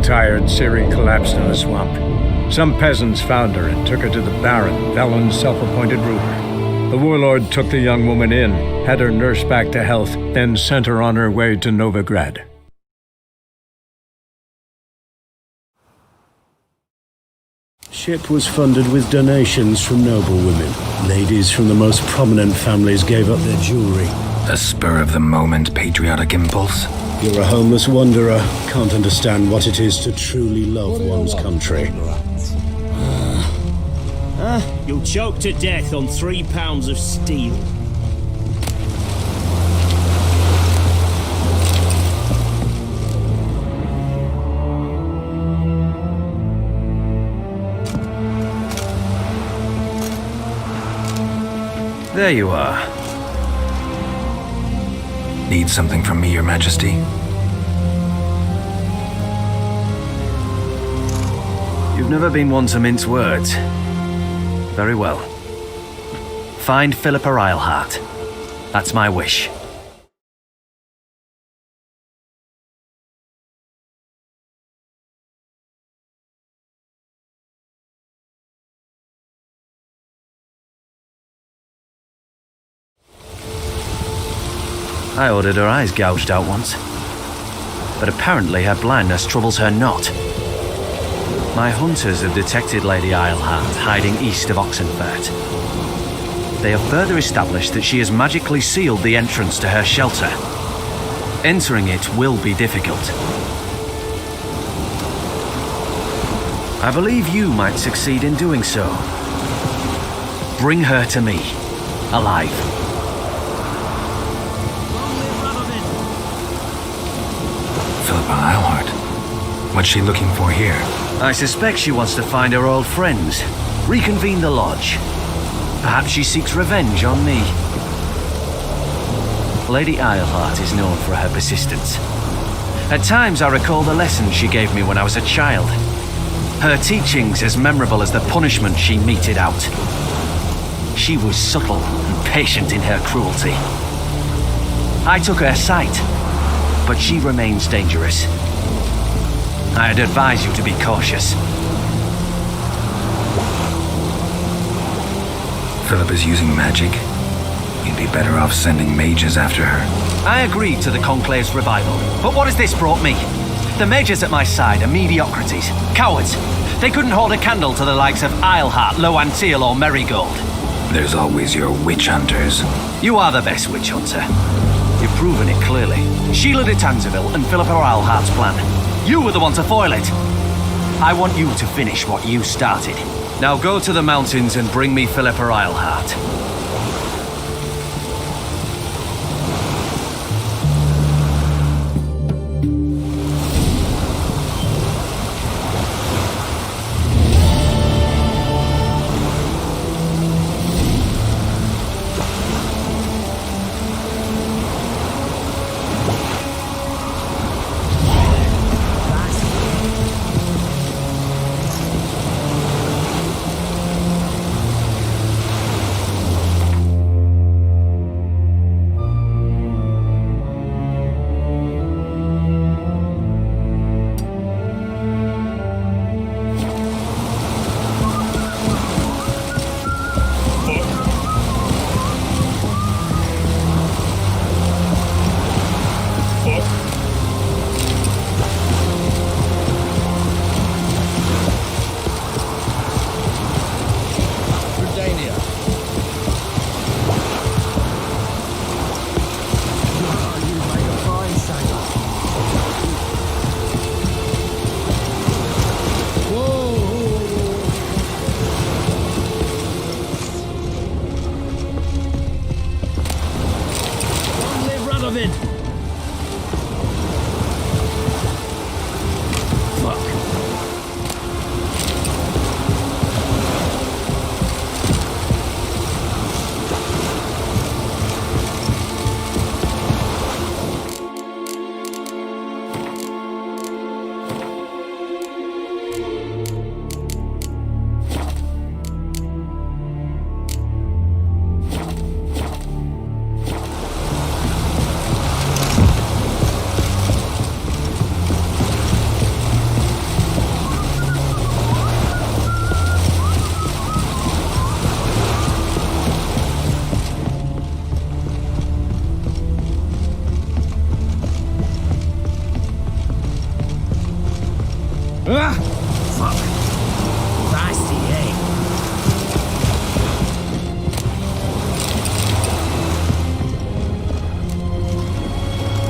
tired, Ciri collapsed in the swamp. Some peasants found her and took her to the Baron, Valen's self-appointed ruler. The warlord took the young woman in, had her nursed back to health, then sent her on her way to Novigrad. Ship was funded with donations from noblewomen. Ladies from the most prominent families gave up their jewelry. A spur-of-the-moment patriotic impulse? You're a homeless wanderer, can't understand what it is to truly love one's country. You'll choke to death on 3 pounds of steel. There you are. Need something from me, Your Majesty? You've never been one to mince words. Very well. Find Philippa Eilhart. That's my wish. I ordered her eyes gouged out once. But apparently her blindness troubles her not. My hunters have detected Lady Eilhart hiding east of Oxenfurt. They have further established that she has magically sealed the entrance to her shelter. Entering it will be difficult. I believe you might succeed in doing so. Bring her to me, alive. Philippa Eilhart. What's she looking for here? I suspect she wants to find her old friends, reconvene the lodge. Perhaps she seeks revenge on me. Lady Eilhart is known for her persistence. At times I recall the lessons she gave me when I was a child. Her teachings as memorable as the punishment she meted out. She was subtle and patient in her cruelty. I took her sight, but she remains dangerous. I'd advise you to be cautious. Philippa's using magic. You'd be better off sending mages after her. I agreed to the Conclave's revival, but what has this brought me? The mages at my side are mediocrities, cowards. They couldn't hold a candle to the likes of Eilhart, Loantil, or Merigold. There's always your witch hunters. You are the best witch hunter. You've proven it clearly. Sheila de Tanzeville and Philippa Eilhart's plan. You were the one to foil it. I want you to finish what you started. Now go to the mountains and bring me Philippa Eilhart.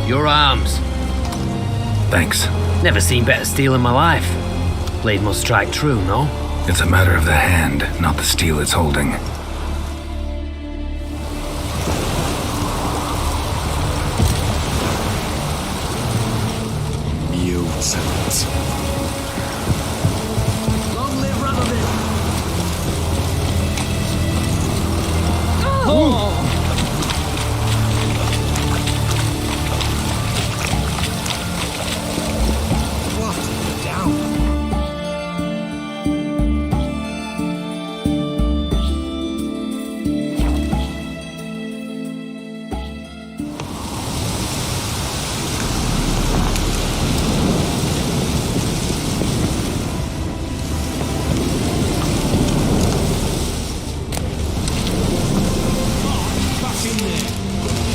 Your arms. Thanks. Never seen better steel in my life. Blade must strike true, no? It's a matter of the hand, not the steel it's holding. Mutant. Long live Radovid! What? Down.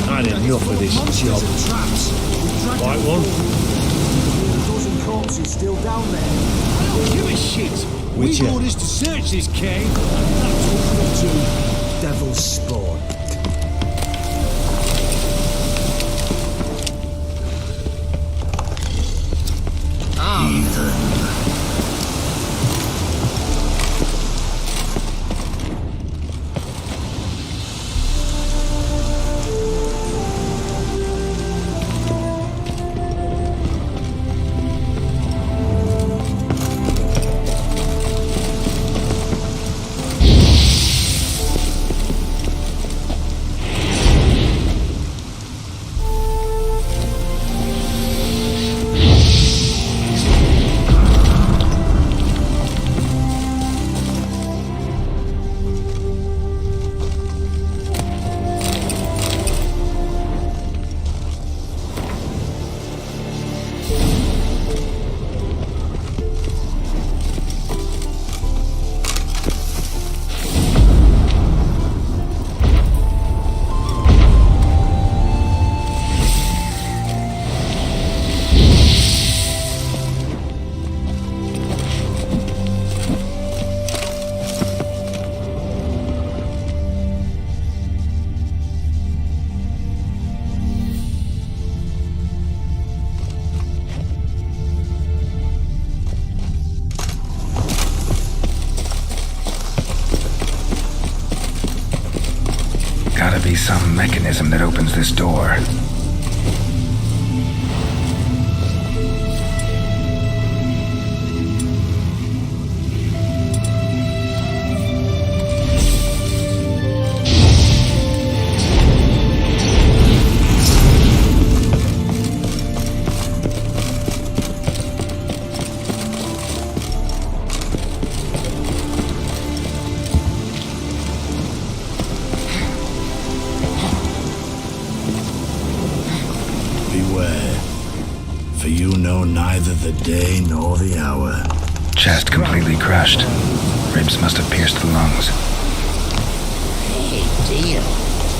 I had enough of this job. Like one? A dozen corpses still down there. I don't give a shit. We've orders to search this cave. That's what we do. Devil's spawn. Heathen. Gotta be some mechanism that opens this door. Beware, for you know neither the day nor the hour. Chest completely crushed. Ribs must have pierced the lungs. Big deal.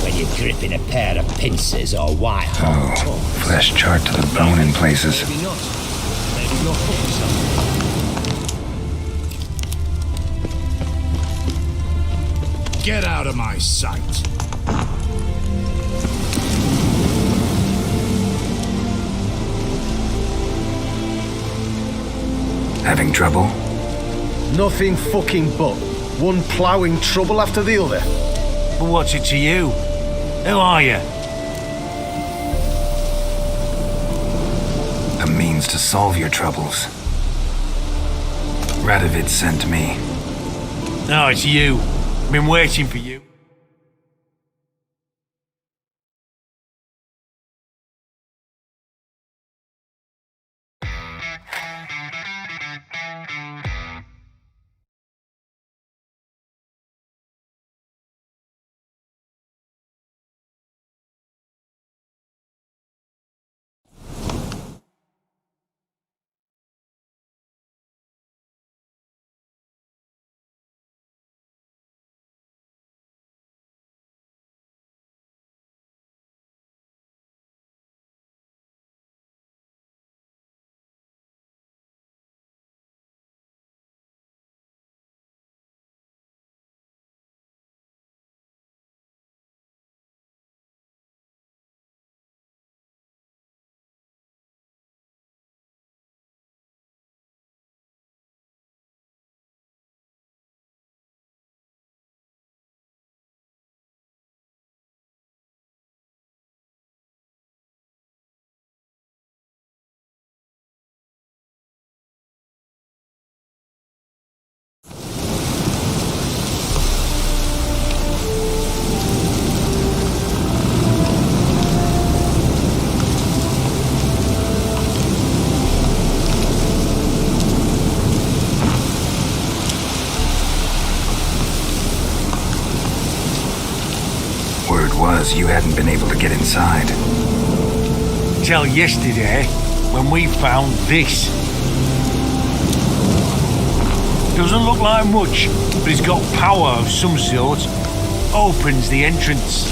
When you're gripping a pair of pincers or WildHunt. Oh, flesh charred to the bone in places. Maybe not. Maybe you're fucking something. Get out of my sight. Having trouble? Nothing fucking but. One ploughing trouble after the other. But what's it to you? Who are you? A means to solve your troubles. Radovid sent me. No, it's you. I've been waiting for you. Word was you hadn't been able to get inside. Till yesterday, when we found this. Doesn't look like much, but it's got power of some sort. Opens the entrance.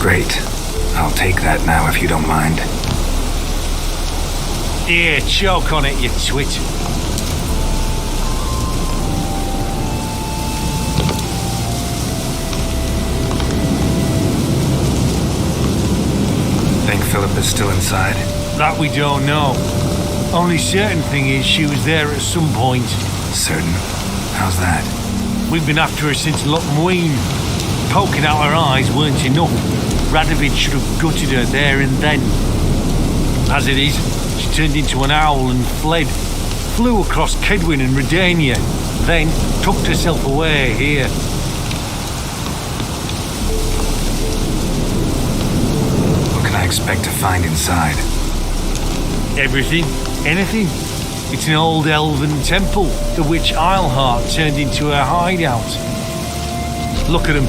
Great. I'll take that now if you don't mind. Here, choke on it, you twit. Think Philip is still inside? That we don't know. Only certain thing is she was there at some point. Certain? How's that? We've been after her since Lochmween. Poking out her eyes weren't enough. Radovid should have gutted her there and then. As it is, she turned into an owl and fled. Flew across Kedwin and Redania. Then tucked herself away here. What can I expect to find inside? Everything. Anything. It's an old elven temple, the witch WildHunt turned into her hideout. Look at them.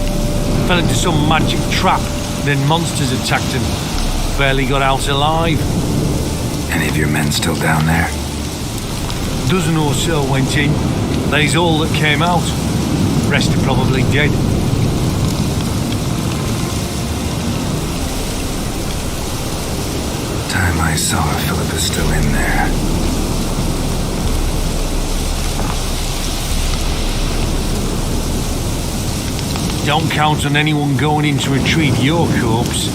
Fell into some magic trap, then monsters attacked them. Barely got out alive. Any of your men still down there? Dozen or so went in. That is all that came out. Rest are probably dead. Time I saw her, Philip is still in there. Don't count on anyone going in to retrieve your corpse.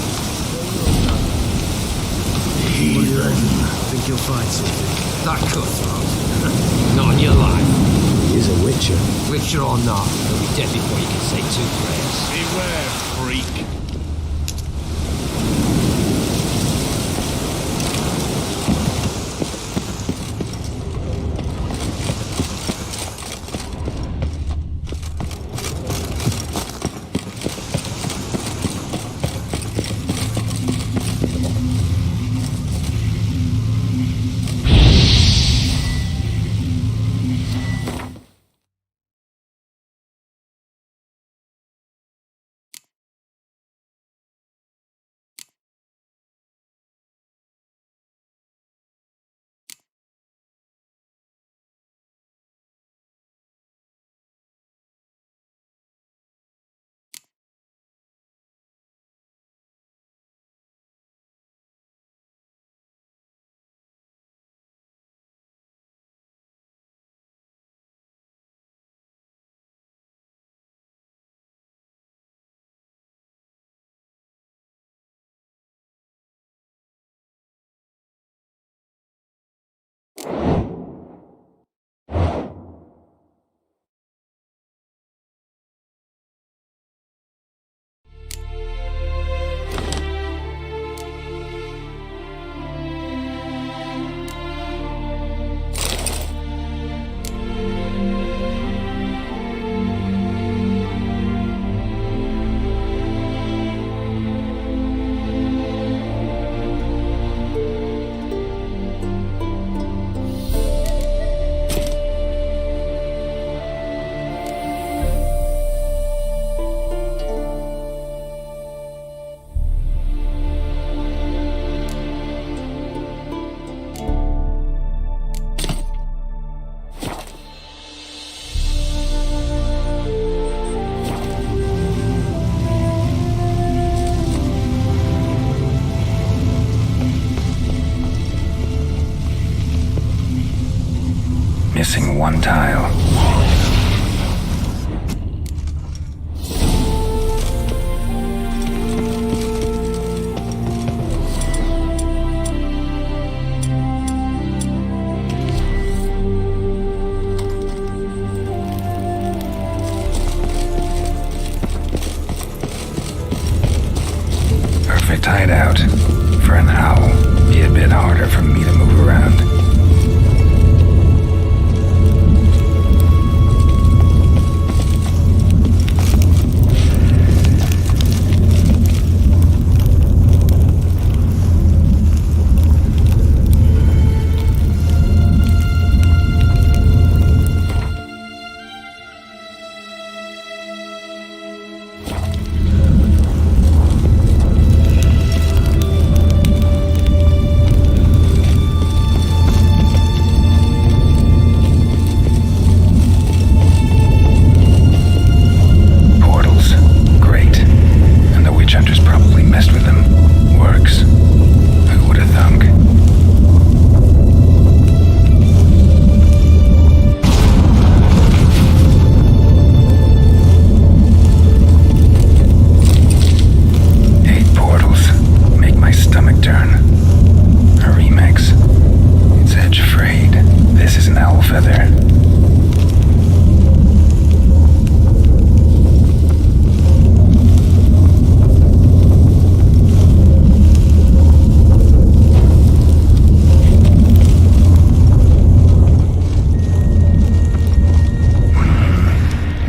Think you'll find something? That cutthroat. Not in your life. He is a witcher. Witcher or not, he'll be dead before you can say two prayers. Beware, freak. Missing one tile. Perfect hideout. For an owl. Be a bit harder for me to move around.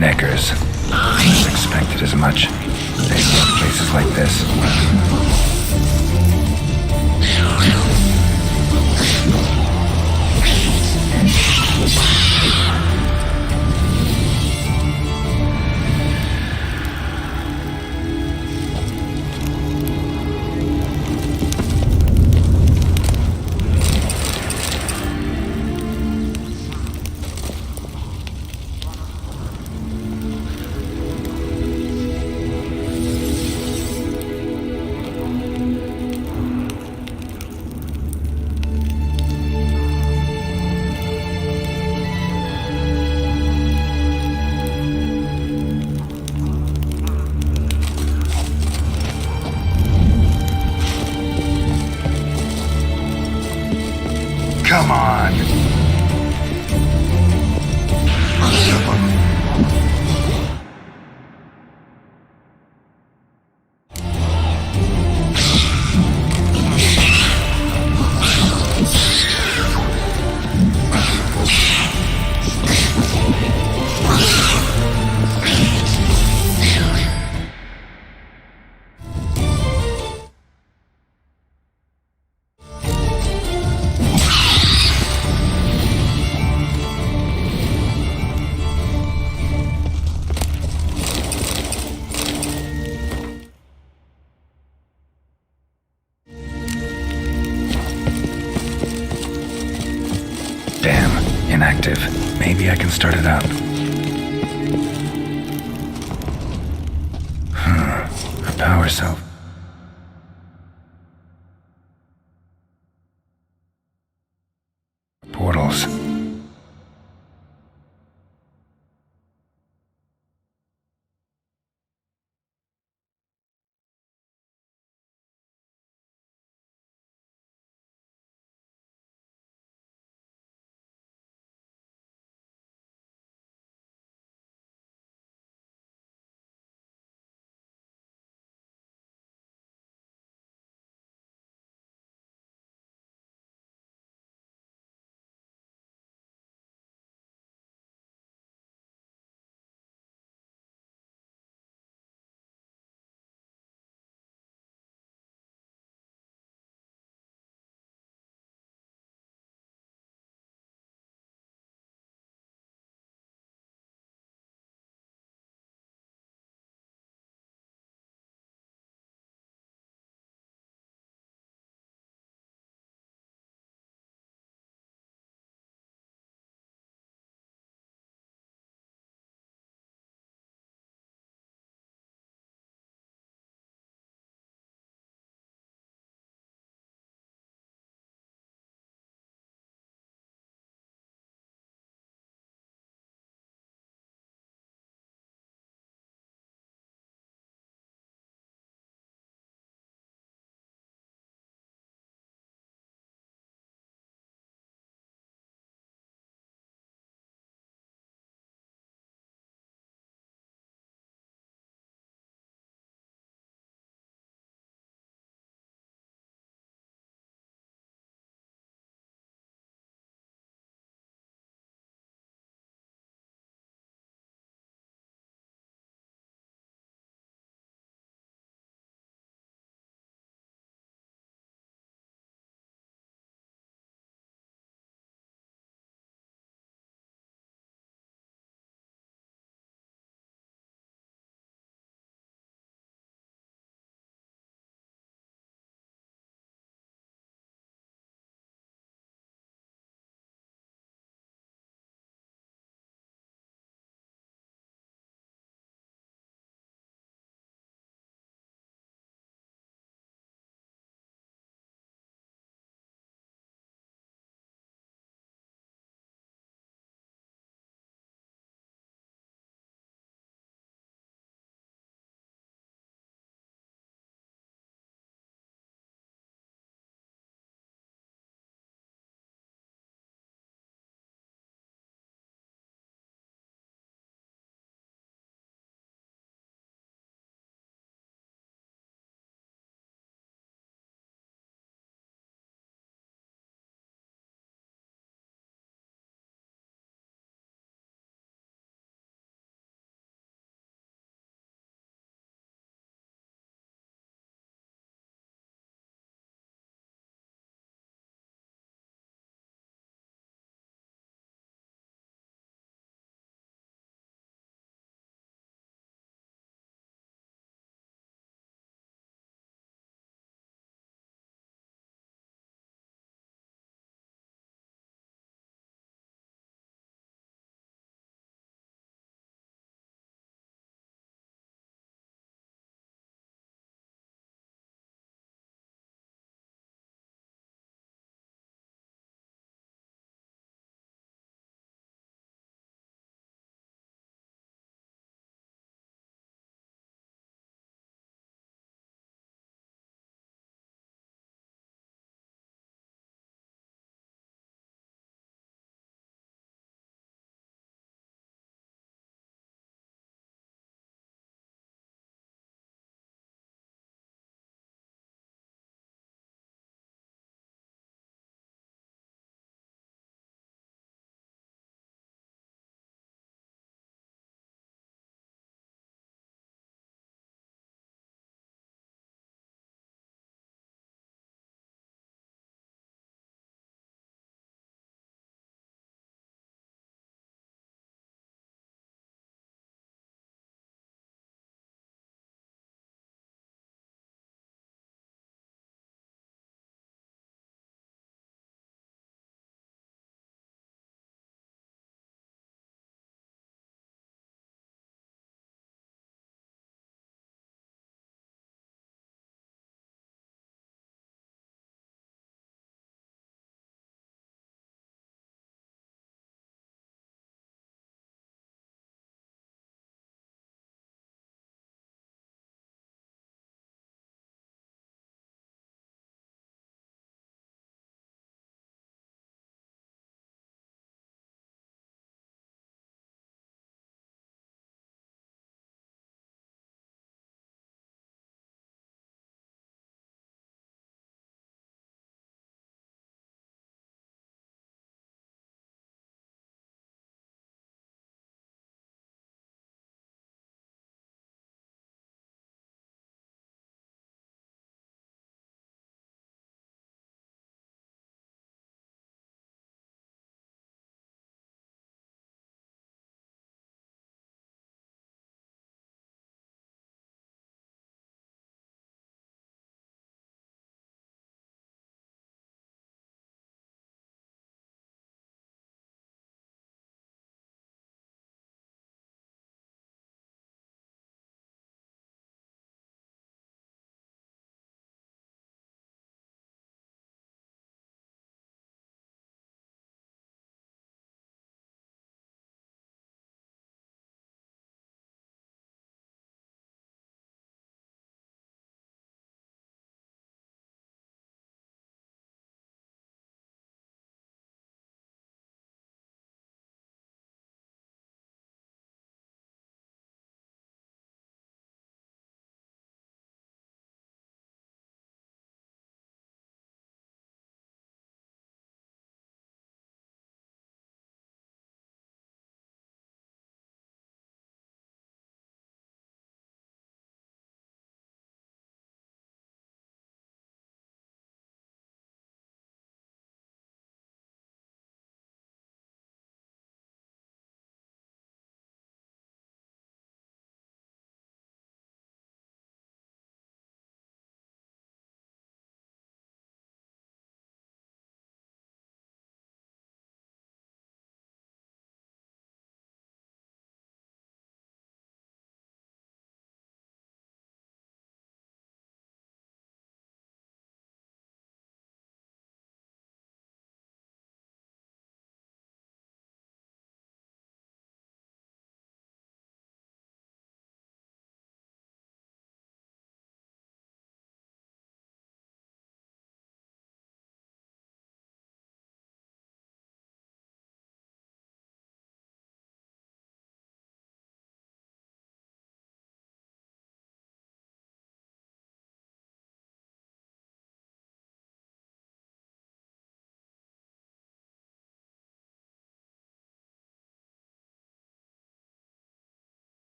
neckers. I expected as much. They love places like this. Come on! Damn, inactive. Maybe I can start it up. A power cell. Portals.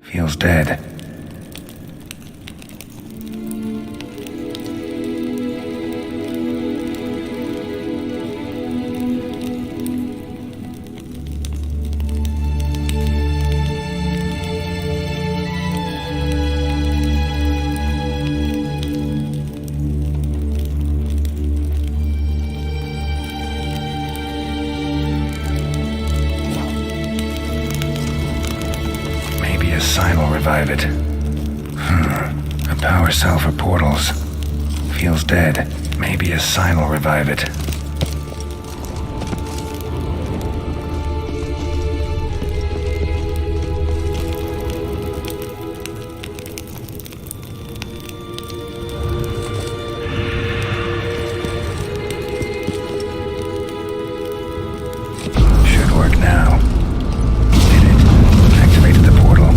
Feels dead. Sign will revive it. A power cell for portals. Feels dead. Maybe a sign will revive it. Should work now. Did it. Activated the portal.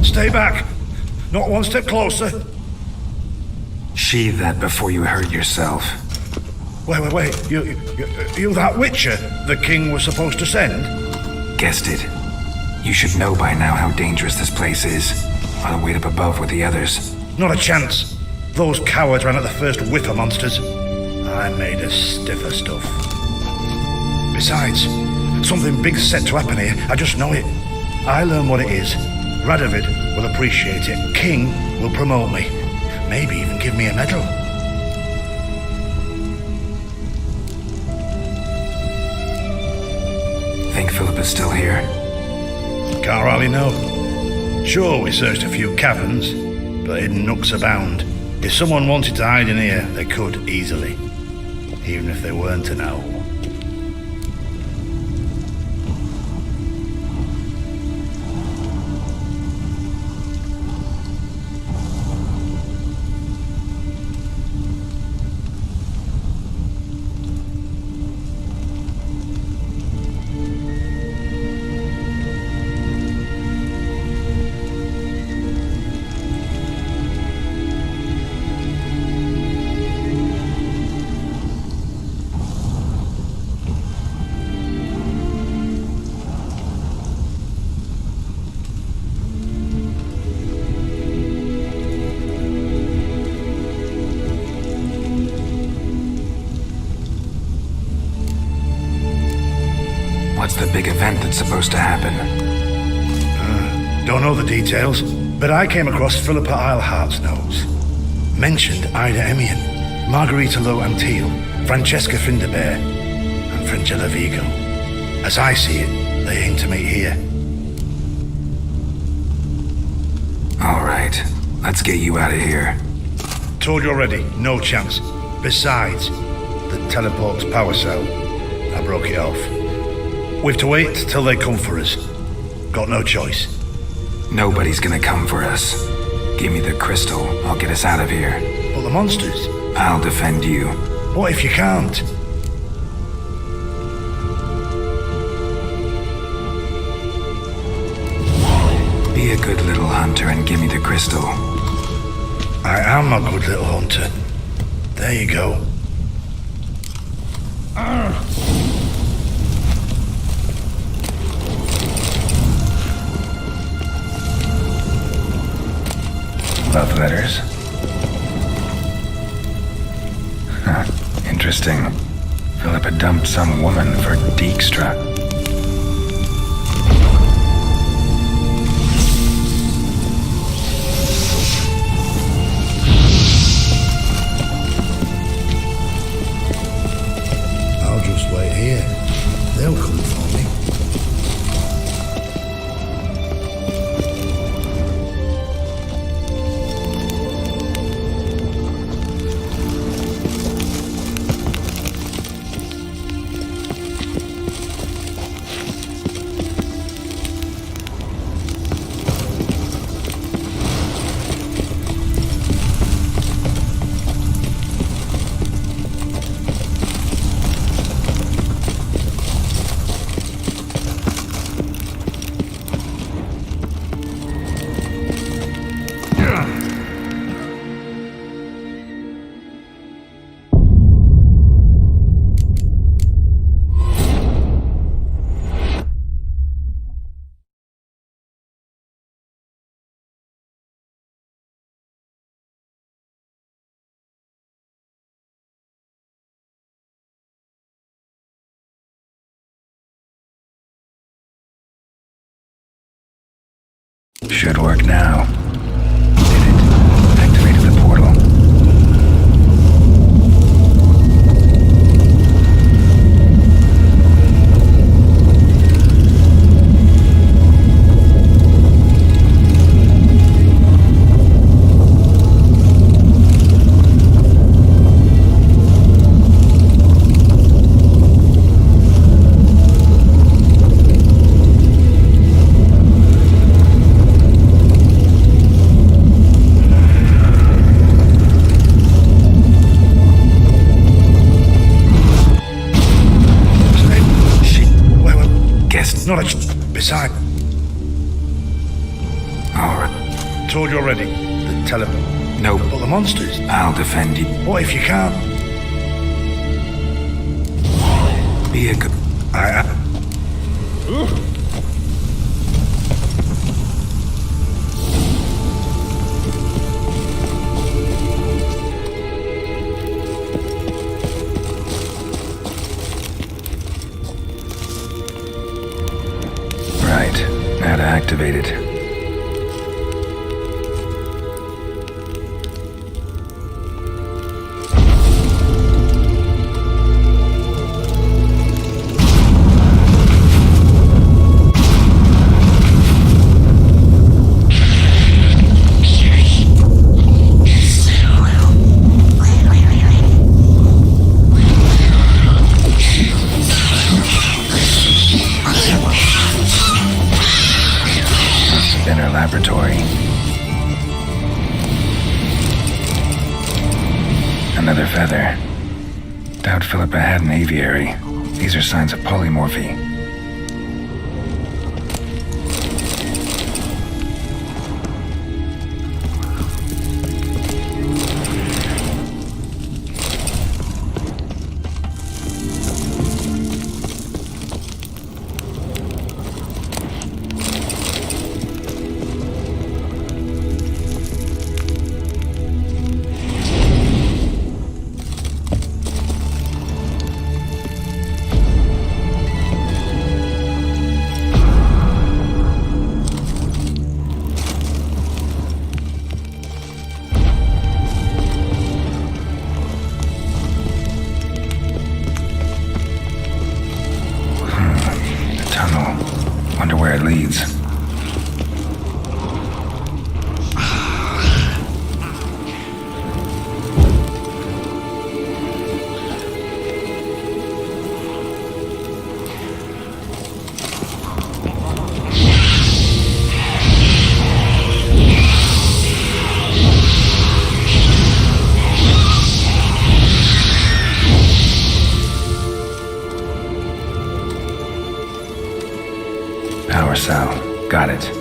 Stay back. Not one step closer. Sheathe that before you hurt yourself. Wait. You that Witcher the king was supposed to send? Guessed it. You should know by now how dangerous this place is. I'll wait up above with the others. Not a chance. Those cowards ran at the first whipper monsters. I made a stiffer stuff. Besides, something big's set to happen here. I just know it. I learn what it is. Radovid will appreciate it. King will promote me. Maybe even give me a medal. Think Philip is still here? Can't hardly know. Sure, we searched a few caverns, but hidden nooks abound. If someone wanted to hide in here, they could easily. Even if they weren't to know. What's the big event that's supposed to happen? Don't know the details, but I came across Philippa Eilhart's notes. Mentioned Ida Emian, Margarita Lo Antil, Francesca Finderbear, and Frangella Vigo. As I see it, they aim to meet here. All right, let's get you out of here. Told you already, no chance. Besides, the teleport's power cell. I broke it off. We've to wait till they come for us. Got no choice. Nobody's gonna come for us. Give me the crystal, I'll get us out of here. But the monsters? I'll defend you. What if you can't? Be a good little hunter and give me the crystal. I am a good little hunter. There you go. Love letters? Huh, interesting. Philippa dumped some woman for Dijkstra. I'll just wait here. They'll come for me. Should work now. Did it. Activated the portal. Not a beside. Alright. Told you already. The telephone. No. But the monsters. I'll defend you. What if you can't? Be a good... Right. Now to activate it. Inner laboratory. Another feather. Doubt Philippa had an aviary. These are signs of polymorphy. Wonder where it leads. Power cell. Got it.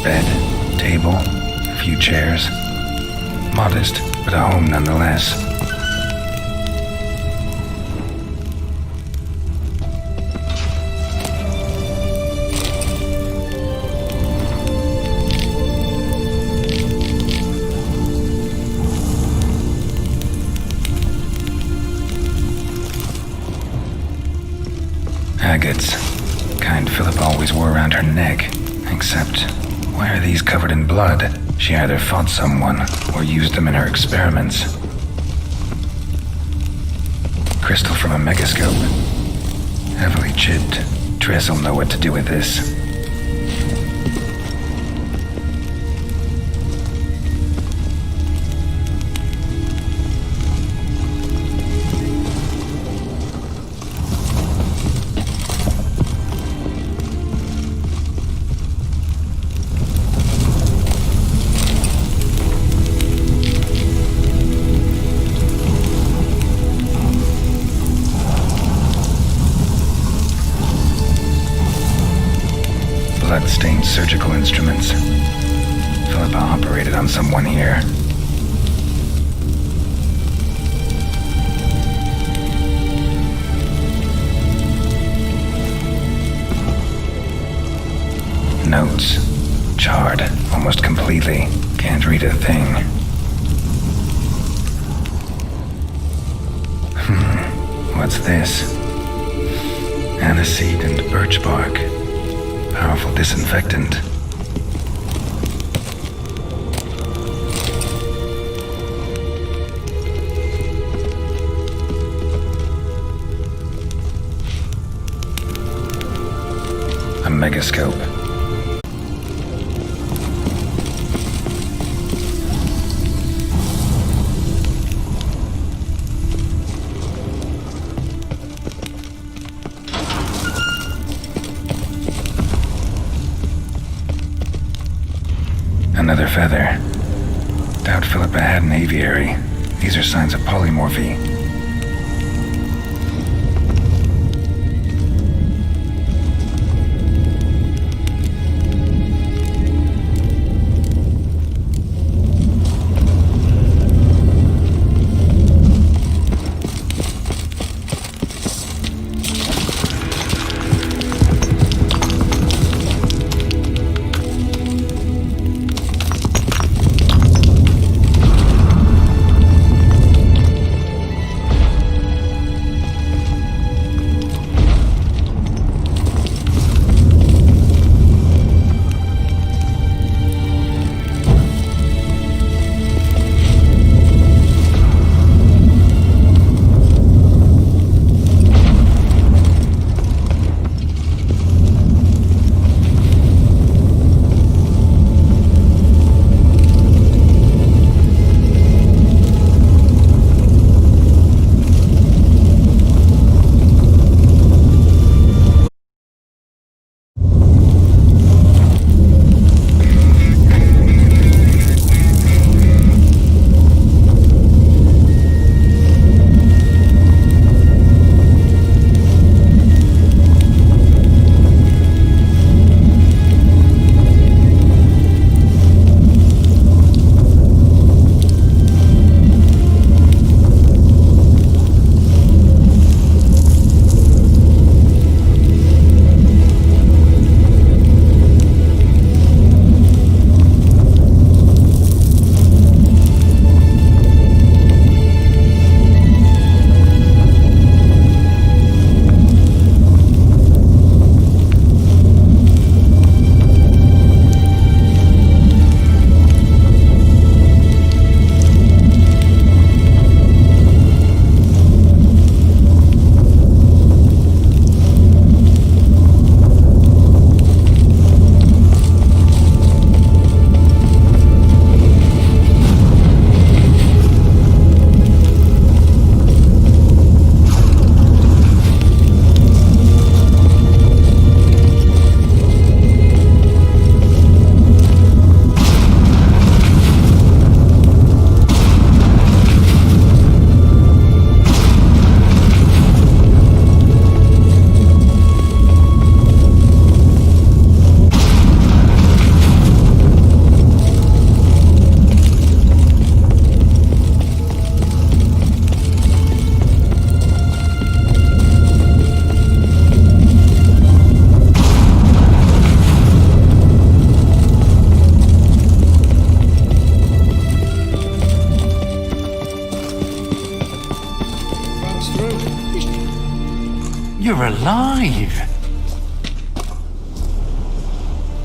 Bed, table, a few chairs. Modest, but a home nonetheless. Agates. Kind Philippa always wore around her neck. Except, why are these covered in blood? She either fought someone or used them in her experiments. Crystal from a megascope. Heavily chipped. Tress will know what to do with this. Blood-stained surgical instruments. Philippa operated on someone here. Notes. Charred, almost completely. Can't read a thing. What's this? Aniseed and birch bark. Powerful disinfectant. A megascope. Another feather. Doubt Philippa had an aviary. These are signs of polymorphy. You're alive.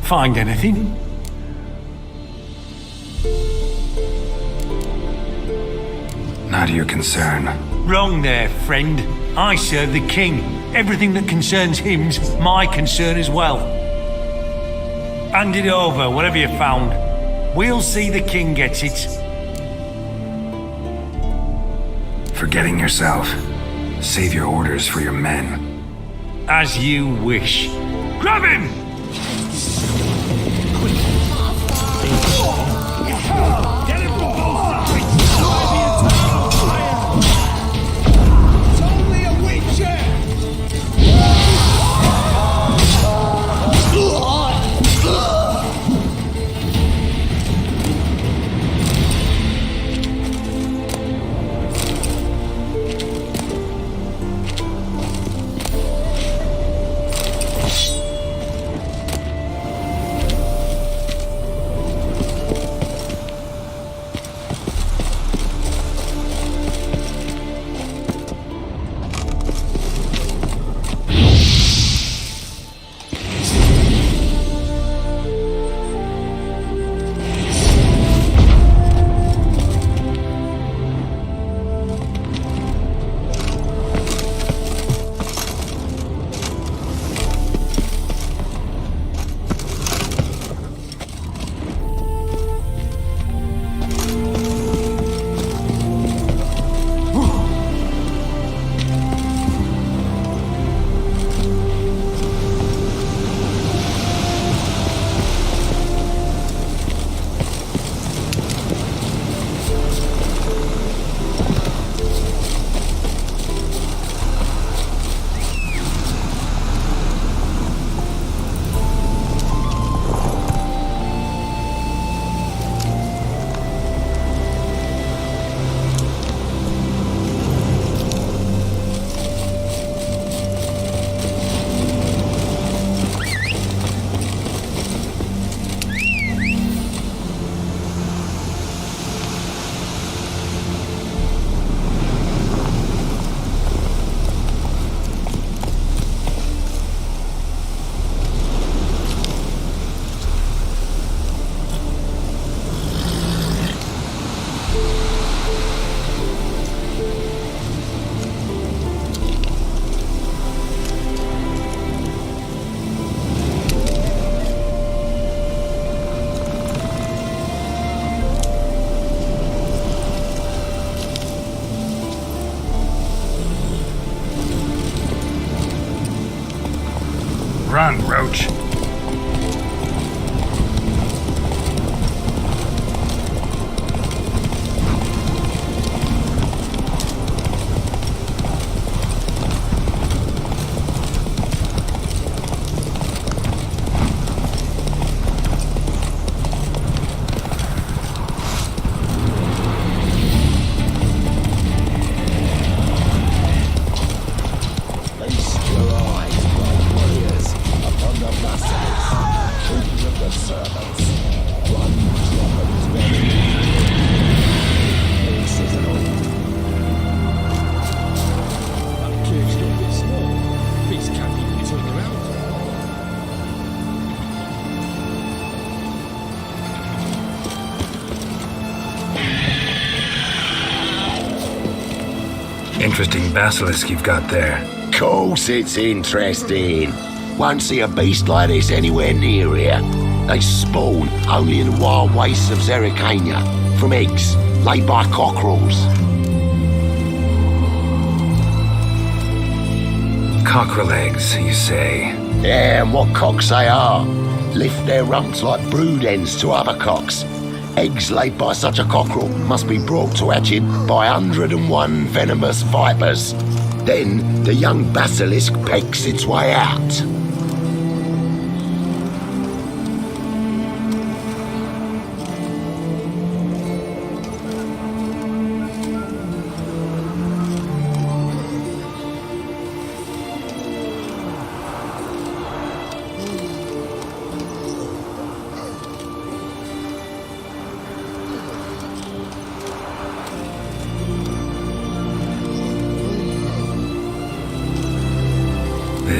Find anything? Not your concern. Wrong there, friend. I serve the king. Everything that concerns him's my concern as well. Hand it over, whatever you found. We'll see the king gets it. Forgetting yourself. Save your orders for your men. As you wish. Grab him! Run, Roach. Interesting basilisk you've got there. Course it's interesting. Won't see a beast like this anywhere near here. They spawn only in the wild wastes of Zerrikania from eggs laid by cockerels. Cockerel eggs, you say? Yeah, and what cocks they are. Lift their rumps like brood hens to other cocks. Eggs laid by such a cockerel must be brought to hatching by 101 venomous vipers. Then the young basilisk pecks its way out.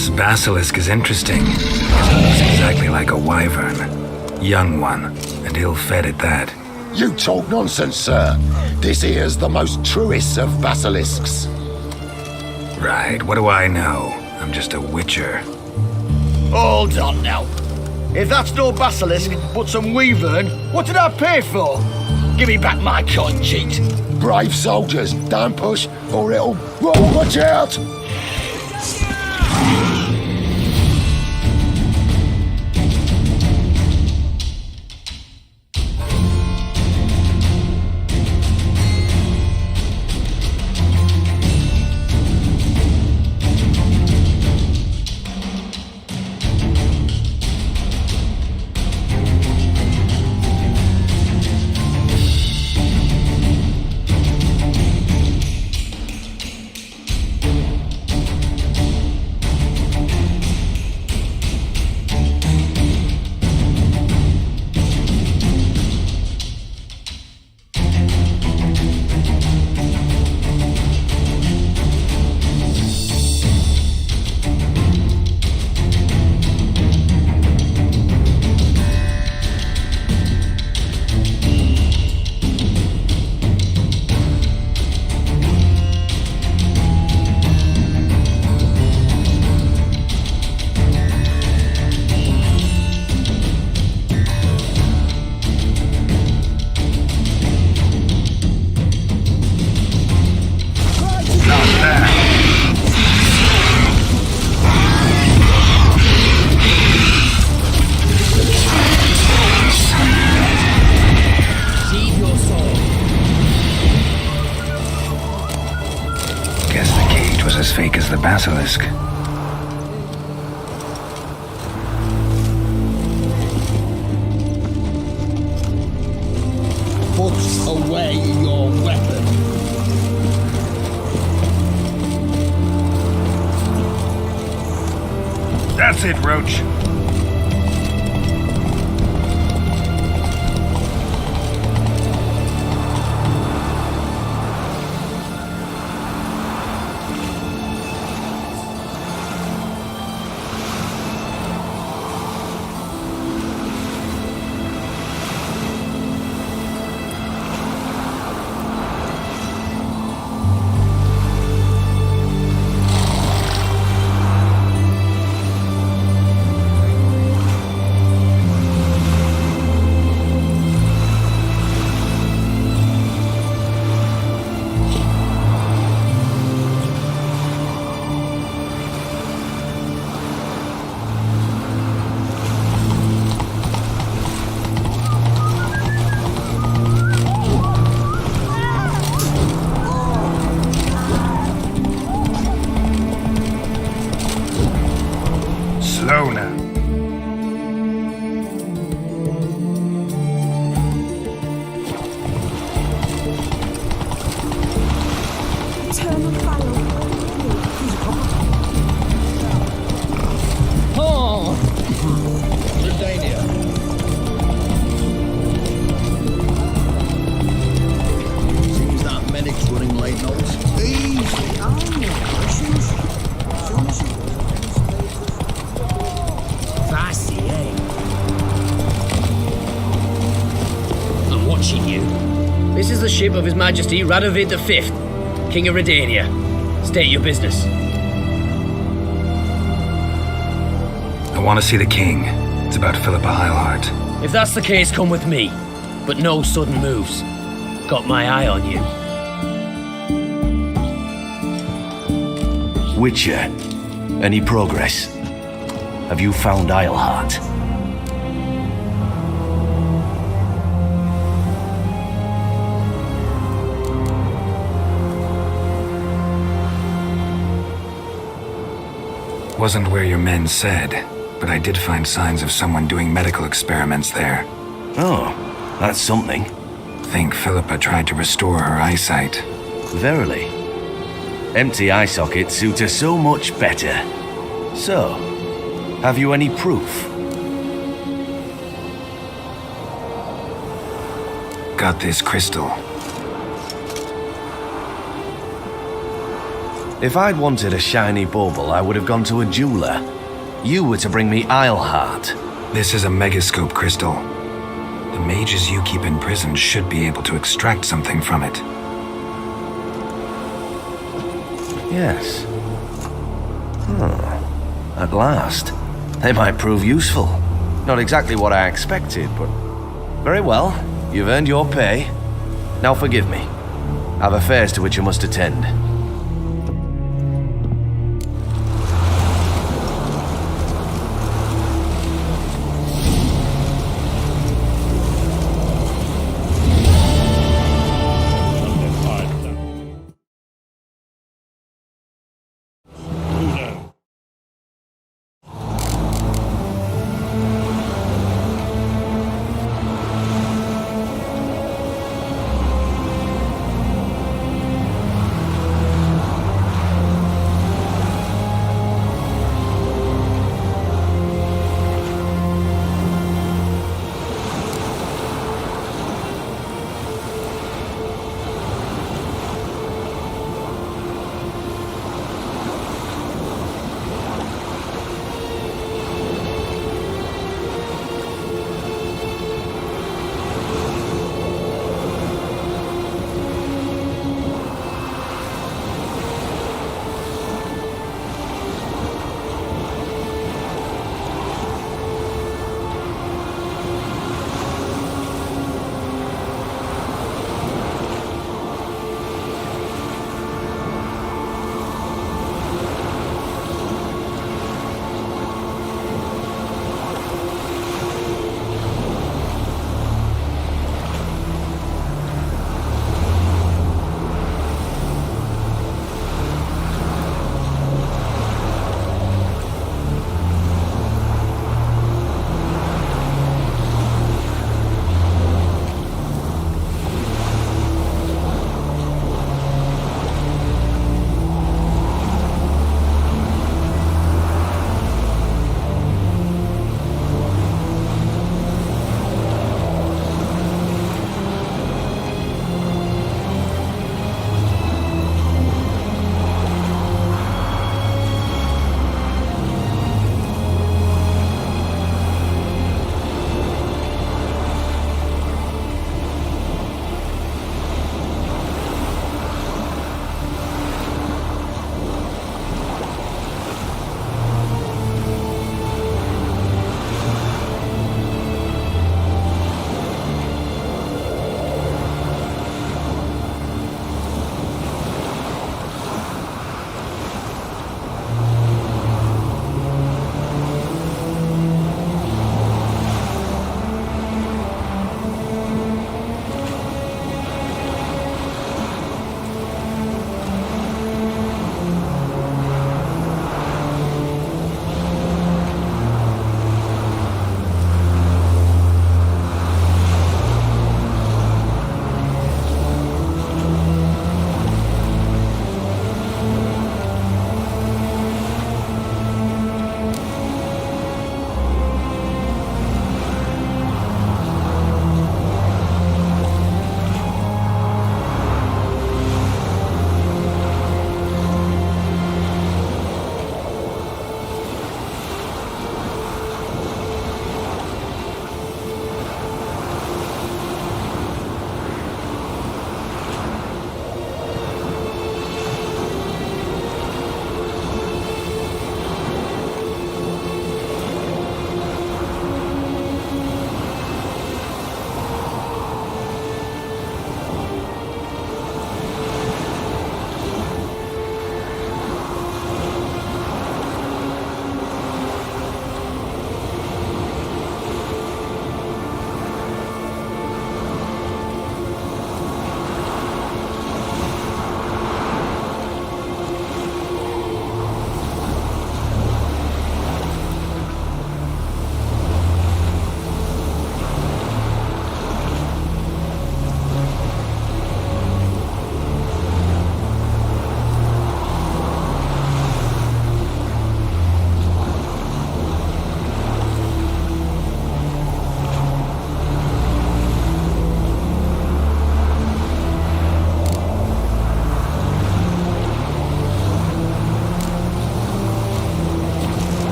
This basilisk is interesting, because it looks exactly like a wyvern. Young one, and ill-fed at that. You talk nonsense, sir. This here's the most truest of basilisks. Right, what do I know? I'm just a witcher. Hold on now. If that's no basilisk, but some wyvern, what did I pay for? Give me back my coin, cheat. Brave soldiers, don't push, or it'll... Whoa, watch out! As fake as the basilisk. Put away your weapon. That's it, Roach. Slow now. Oh! Redania. Seems that medic's running late, Knowles. Easy. Fancy, eh? I'm watching you. This is the ship of His Majesty Radovid V, King of Redania. State your business. I want to see the king. It's about Philippa Eilhart. If that's the case, come with me. But no sudden moves. Got my eye on you. Witcher, any progress? Have you found Eilhart? Wasn't where your men said, but I did find signs of someone doing medical experiments there. Oh, that's something. Think Philippa tried to restore her eyesight. Verily. Empty eye sockets suit her so much better. So, have you any proof? Got this crystal. If I'd wanted a shiny bauble, I would have gone to a jeweler. You were to bring me Isleheart. This is a megascope crystal. The mages you keep in prison should be able to extract something from it. Yes. At last. They might prove useful. Not exactly what I expected, but... Very well. You've earned your pay. Now forgive me. I've affairs to which you must attend.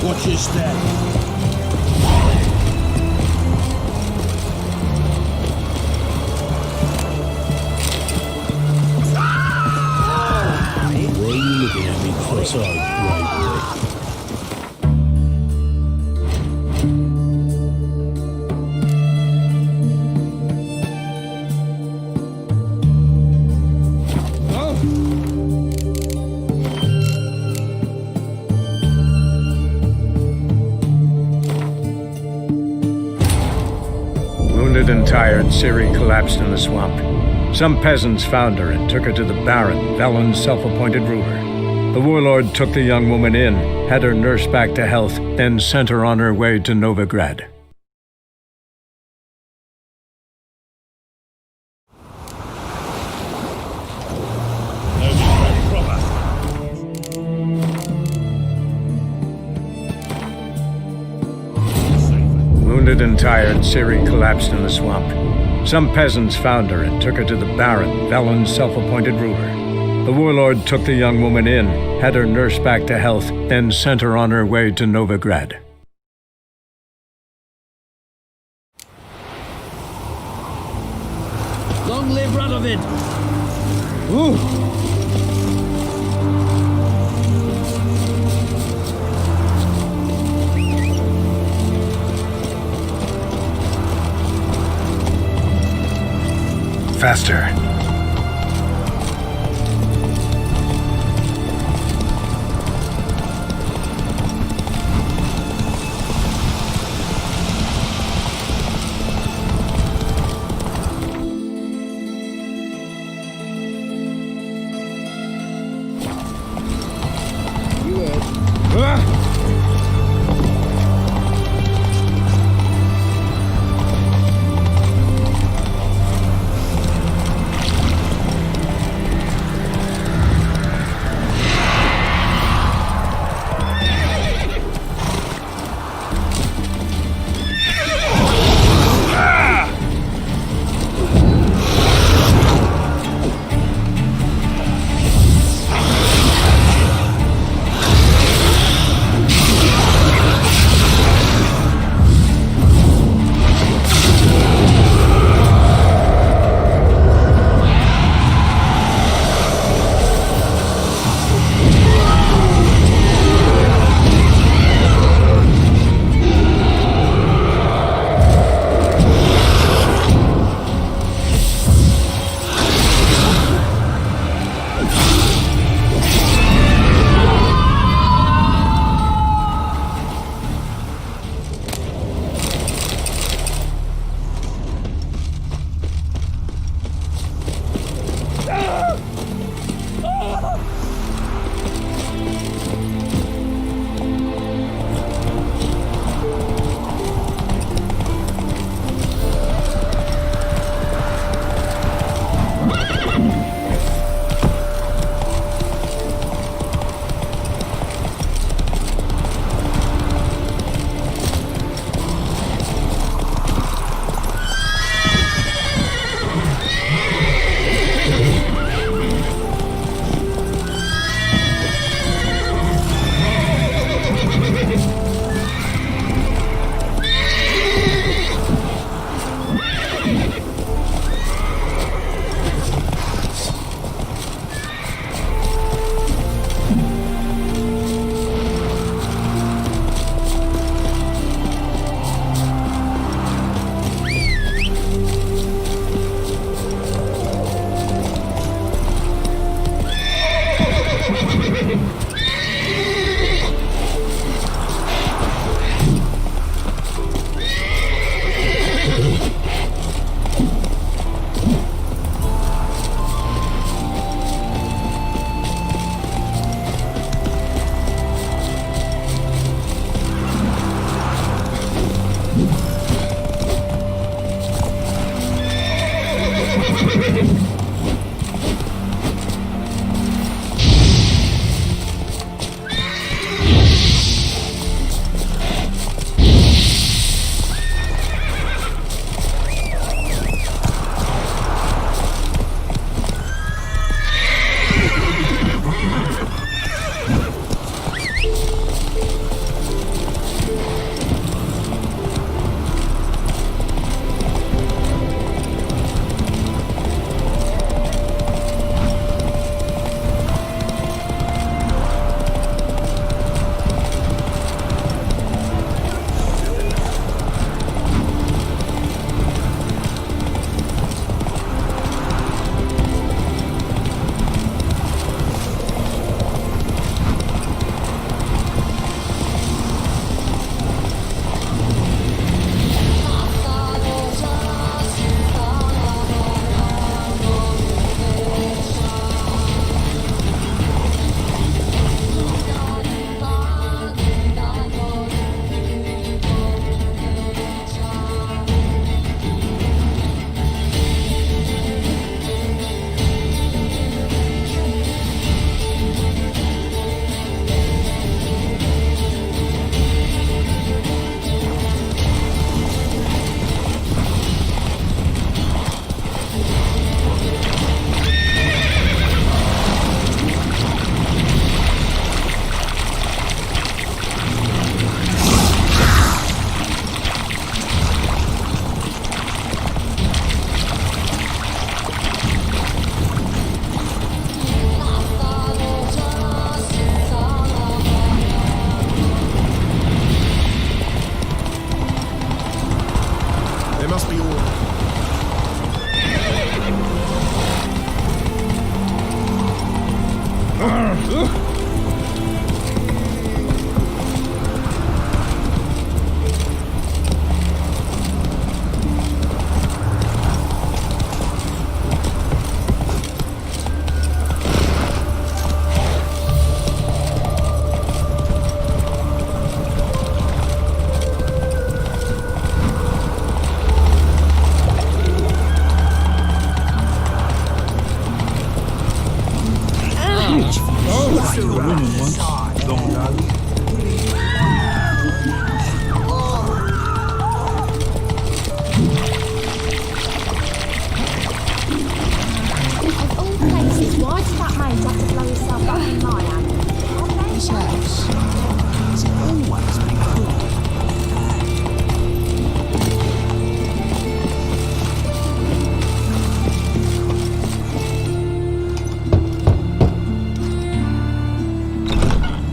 Watch your step. Why are you looking at me cross-eyed, Grey Boy? Wounded and tired, Ciri collapsed in the swamp. Some peasants found her and took her to the Baron, Velen's self-appointed ruler. The warlord took the young woman in, had her nursed back to health, then sent her on her way to Novigrad. Wounded and tired, Ciri collapsed in the swamp. Some peasants found her and took her to the Baron, Velen's self-appointed ruler. The warlord took the young woman in, had her nursed back to health, then sent her on her way to Novigrad. Long live Radovid! Ooh! Faster.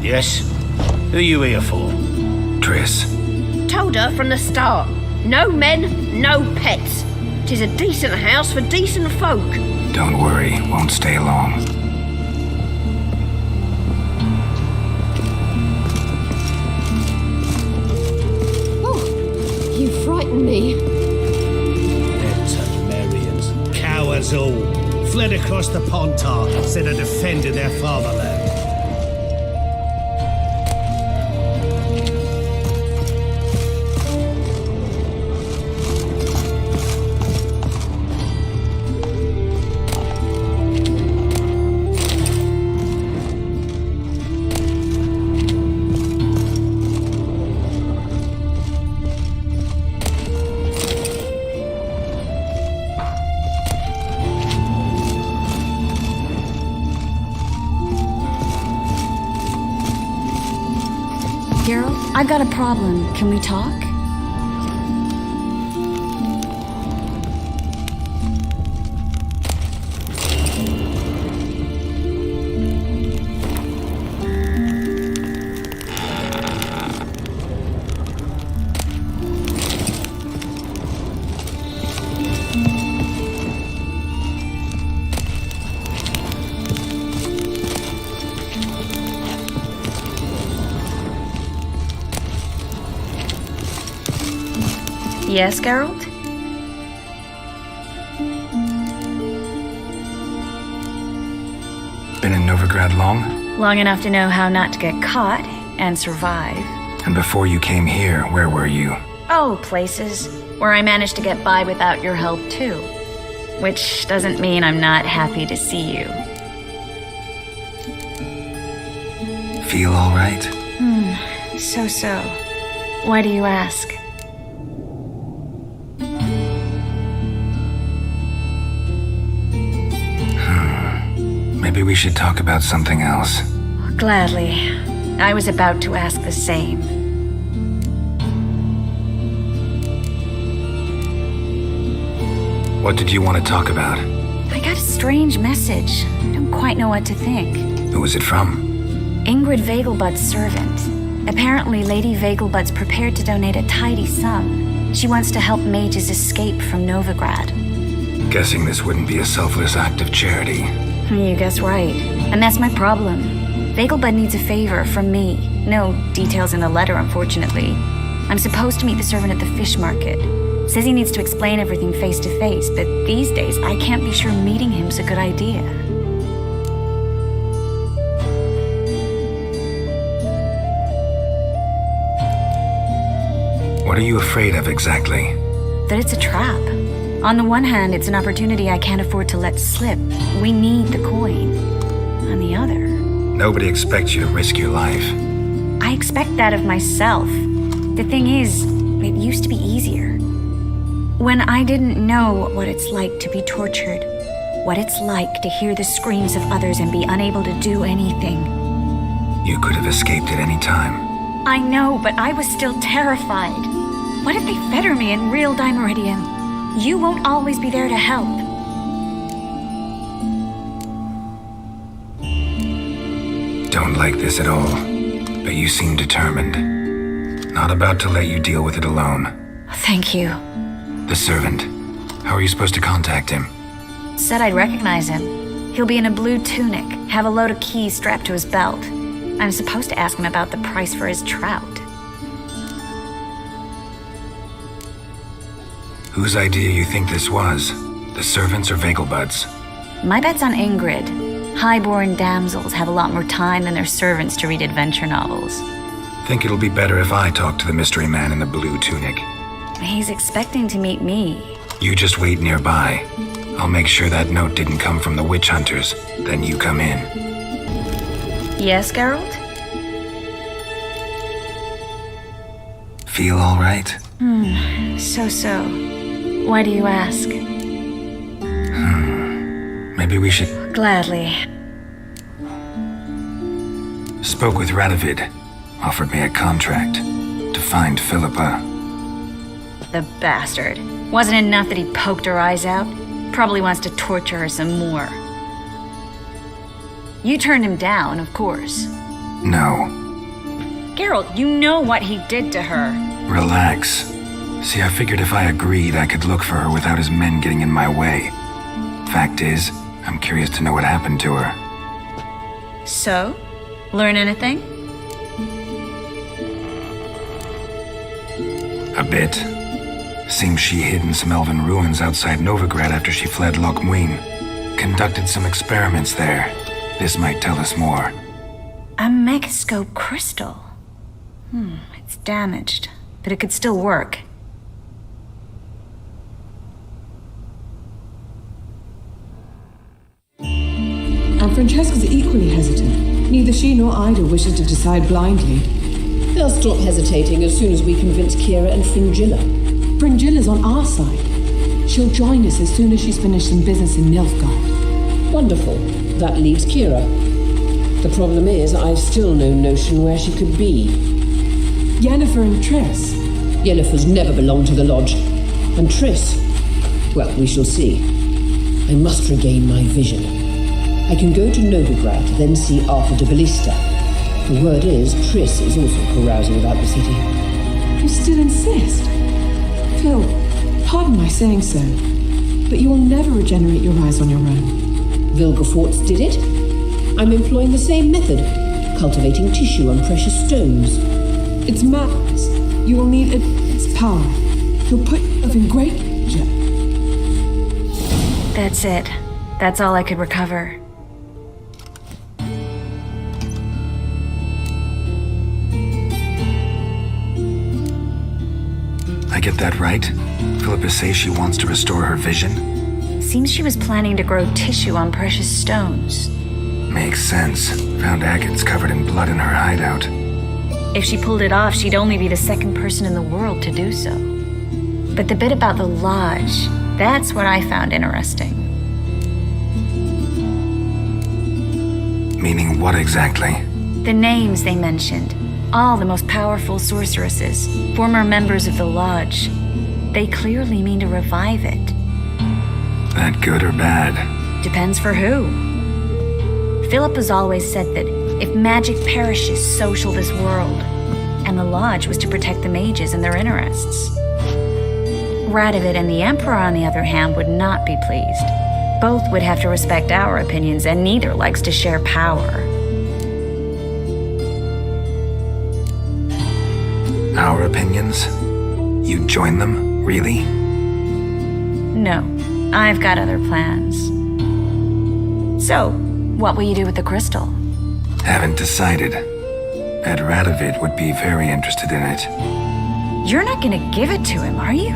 Yes? Who are you here for? Triss. Told her from the start. No men, no pets. 'Tis a decent house for decent folk. Don't worry, won't stay long. Oh, you frightened me. Targaryens, cowards all. Fled across the Pontar instead of defending their fatherland. Geralt, I've got a problem. Can we talk? Yes, Geralt? Been in Novigrad long? Long enough to know how not to get caught and survive. And before you came here, where were you? Oh, places where I managed to get by without your help, too. Which doesn't mean I'm not happy to see you. Feel all right? So. Why do you ask? Maybe we should talk about something else. Gladly. I was about to ask the same. What did you want to talk about? I got a strange message. I don't quite know what to think. Who was it from? Ingrid Vegelbud's servant. Apparently, Lady Vegelbud's prepared to donate a tidy sum. She wants to help mages escape from Novigrad. Guessing this wouldn't be a selfless act of charity. You guess right. And that's my problem. Vegelbud needs a favor from me. No details in the letter, unfortunately. I'm supposed to meet the servant at the fish market. Says he needs to explain everything face to face, but these days I can't be sure meeting him's a good idea. What are you afraid of exactly? That it's a trap. On the one hand, it's an opportunity I can't afford to let slip. We need the coin. On the other... Nobody expects you to risk your life. I expect that of myself. The thing is, it used to be easier. When I didn't know what it's like to be tortured, what it's like to hear the screams of others and be unable to do anything. You could have escaped at any time. I know, but I was still terrified. What if they fetter me in real Dimeridium? You won't always be there to help. Don't like this at all, but you seem determined. Not about to let you deal with it alone. Thank you. The servant. How are you supposed to contact him? Said I'd recognize him. He'll be in a blue tunic, have a load of keys strapped to his belt. I'm supposed to ask him about the price for his trout. Whose idea you think this was? The servants or Vegelbud's? My bet's on Ingrid. Highborn damsels have a lot more time than their servants to read adventure novels. Think it'll be better if I talk to the mystery man in the blue tunic. He's expecting to meet me. You just wait nearby. I'll make sure that note didn't come from the witch hunters. Then you come in. Yes, Geralt? Feel all right? So. Why do you ask? Maybe we should... Gladly. Spoke with Radovid. Offered me a contract to find Philippa. The bastard. Wasn't enough that he poked her eyes out? Probably wants to torture her some more. You turned him down, of course. No. Geralt, you know what he did to her. Relax. See, I figured if I agreed, I could look for her without his men getting in my way. Fact is, I'm curious to know what happened to her. So? Learn anything? A bit. Seems she hid in some elven ruins outside Novigrad after she fled Loch Muin. Conducted some experiments there. This might tell us more. A megascope crystal. It's damaged, but it could still work. And Francesca's equally hesitant. Neither she nor Ida wishes to decide blindly. They'll stop hesitating as soon as we convince Kira and Fringilla. Fringilla's on our side. She'll join us as soon as she's finished some business in Nilfgaard. Wonderful. That leaves Kira. The problem is, I've still no notion where she could be. Yennefer and Triss. Yennefer's never belonged to the Lodge. And Triss, well, we shall see. I must regain my vision. I can go to Novigrad, then see Arthur de Ballista. The word is, Triss is also carousing about the city. You still insist? Phil, pardon my saying so, but you will never regenerate your eyes on your own. Vilgefortz did it. I'm employing the same method, cultivating tissue on precious stones. It's madness. You will need its power. You'll put yourself in great danger. That's it. That's all I could recover. I get that right? Philippa says she wants to restore her vision? Seems she was planning to grow tissue on precious stones. Makes sense. Found agates covered in blood in her hideout. If she pulled it off, she'd only be the second person in the world to do so. But the bit about the Lodge, that's what I found interesting. Meaning what exactly? The names they mentioned. All the most powerful sorceresses, former members of the Lodge. They clearly mean to revive it. That good or bad? Depends for who. Philip has always said that if magic perishes, so shall this world. And the Lodge was to protect the mages and their interests. Radovid and the Emperor, on the other hand, would not be pleased. Both would have to respect our opinions, and neither likes to share power. Our opinions? You join them, really? No, I've got other plans. So, what will you do with the crystal? Haven't decided. Ed Radovid would be very interested in it. You're not gonna give it to him, are you?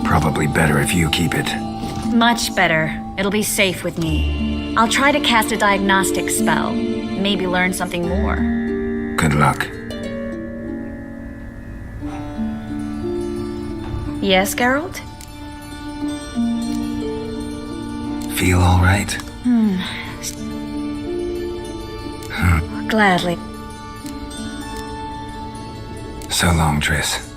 Probably better if you keep it. Much better. It'll be safe with me. I'll try to cast a diagnostic spell. Maybe learn something more. Good luck. Yes, Geralt? Feel all right? Gladly. So long, Triss.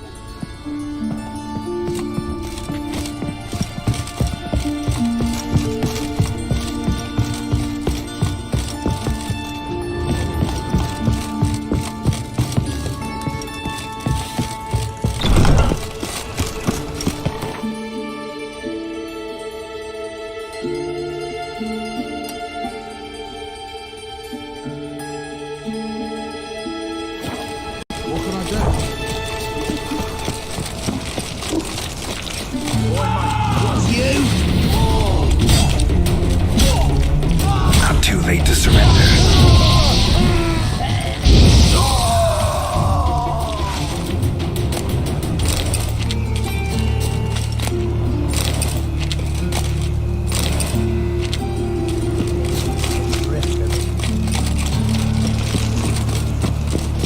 Not too late to surrender.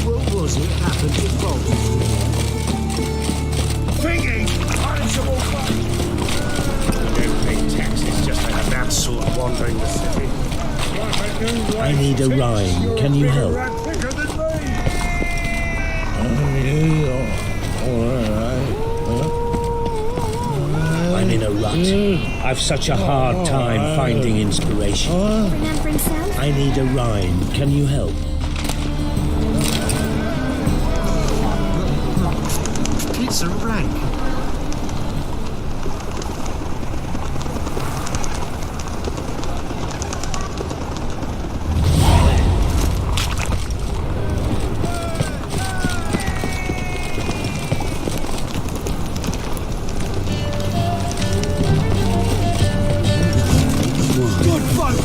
What was it happened to Bob? Thinking! Punishable fun! Don't pay taxes just to have that sort wandering the city. I need a rhyme. Can you help? I'm in a rut. I've such a hard time finding inspiration. Remember himself? I need a rhyme. Can you help? It's a rank. Good folk!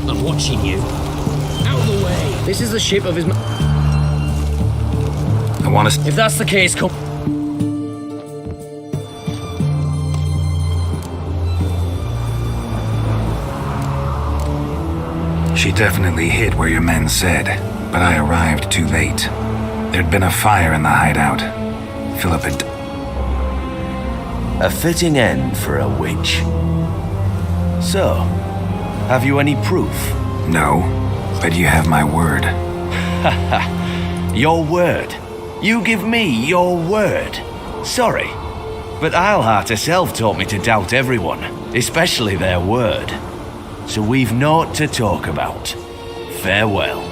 I'm watching you. Out of the way. This is the ship of his. I want to. If that's the case, come. She definitely hid where your men said, but I arrived too late. There'd been a fire in the hideout. Philip had. A fitting end for a witch. So, have you any proof? No, but you have my word. Your word? You give me your word? Sorry, but WildHunt herself taught me to doubt everyone, especially their word. So we've naught to talk about. Farewell.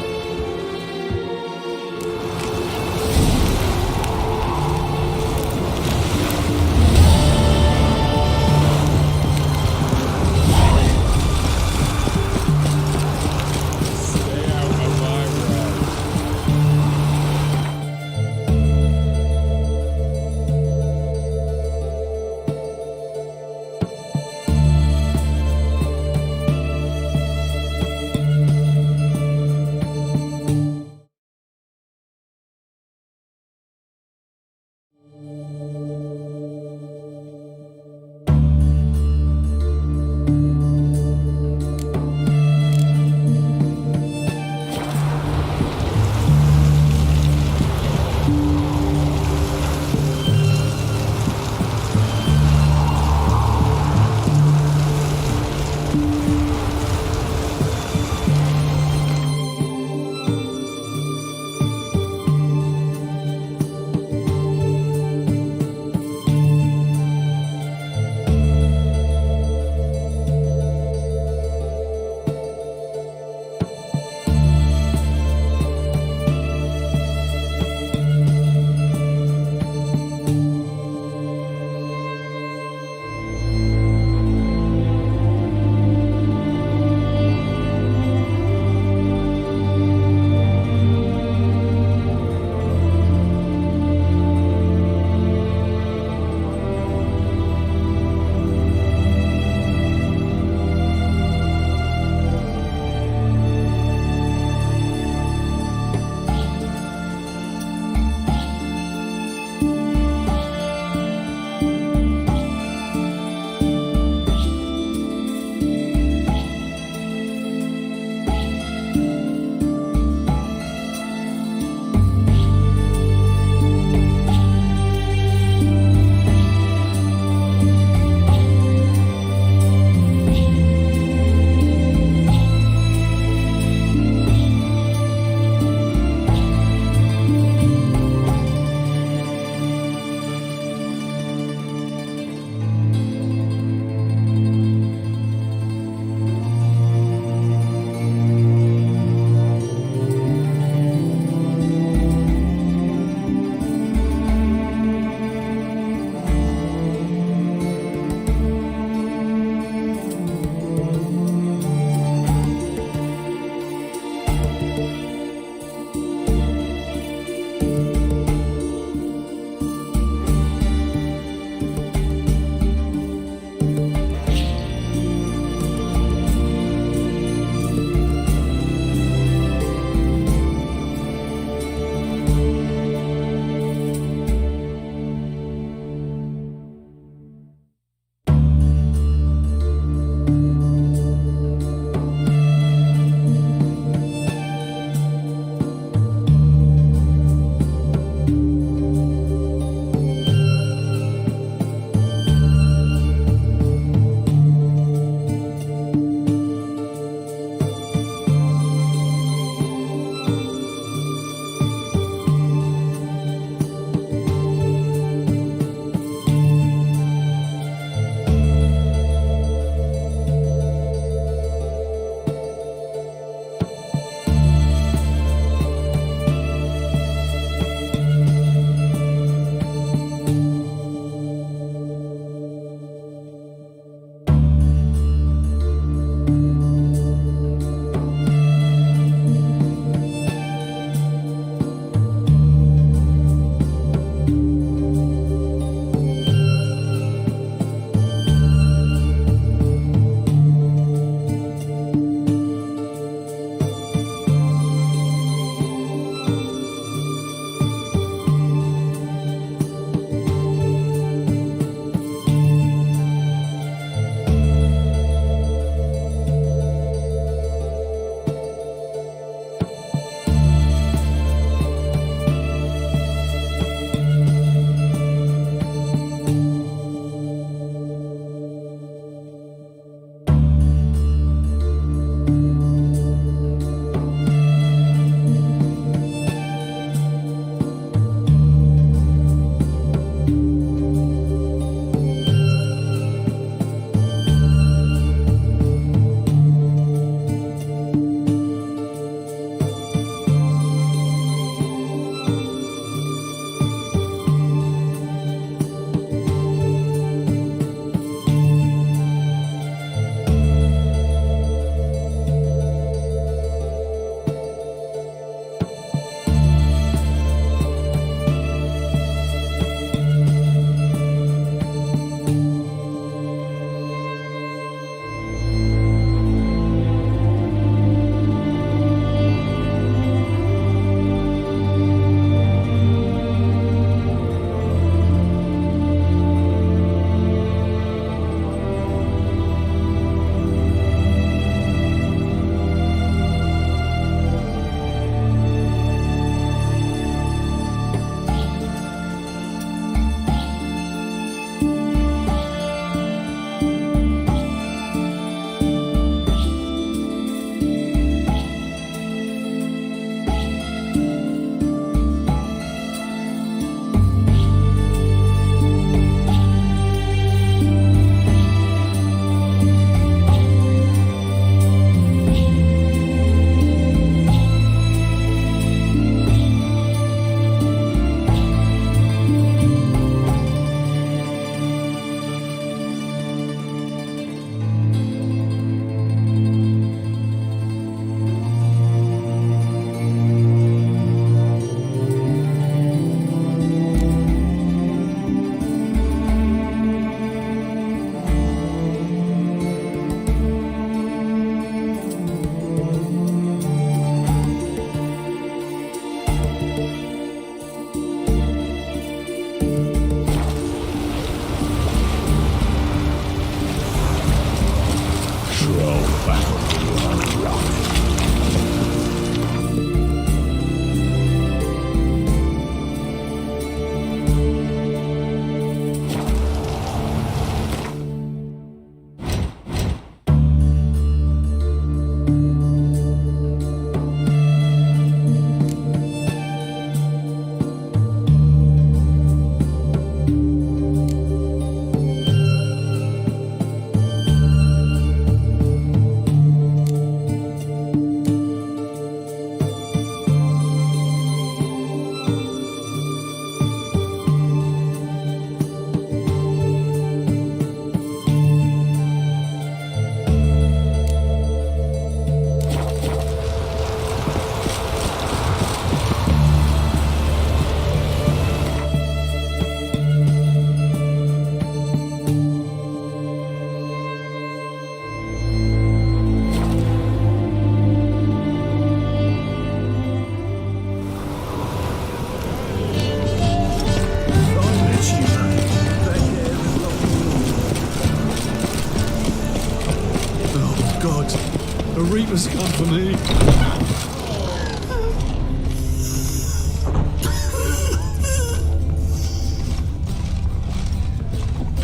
A Reaper's company.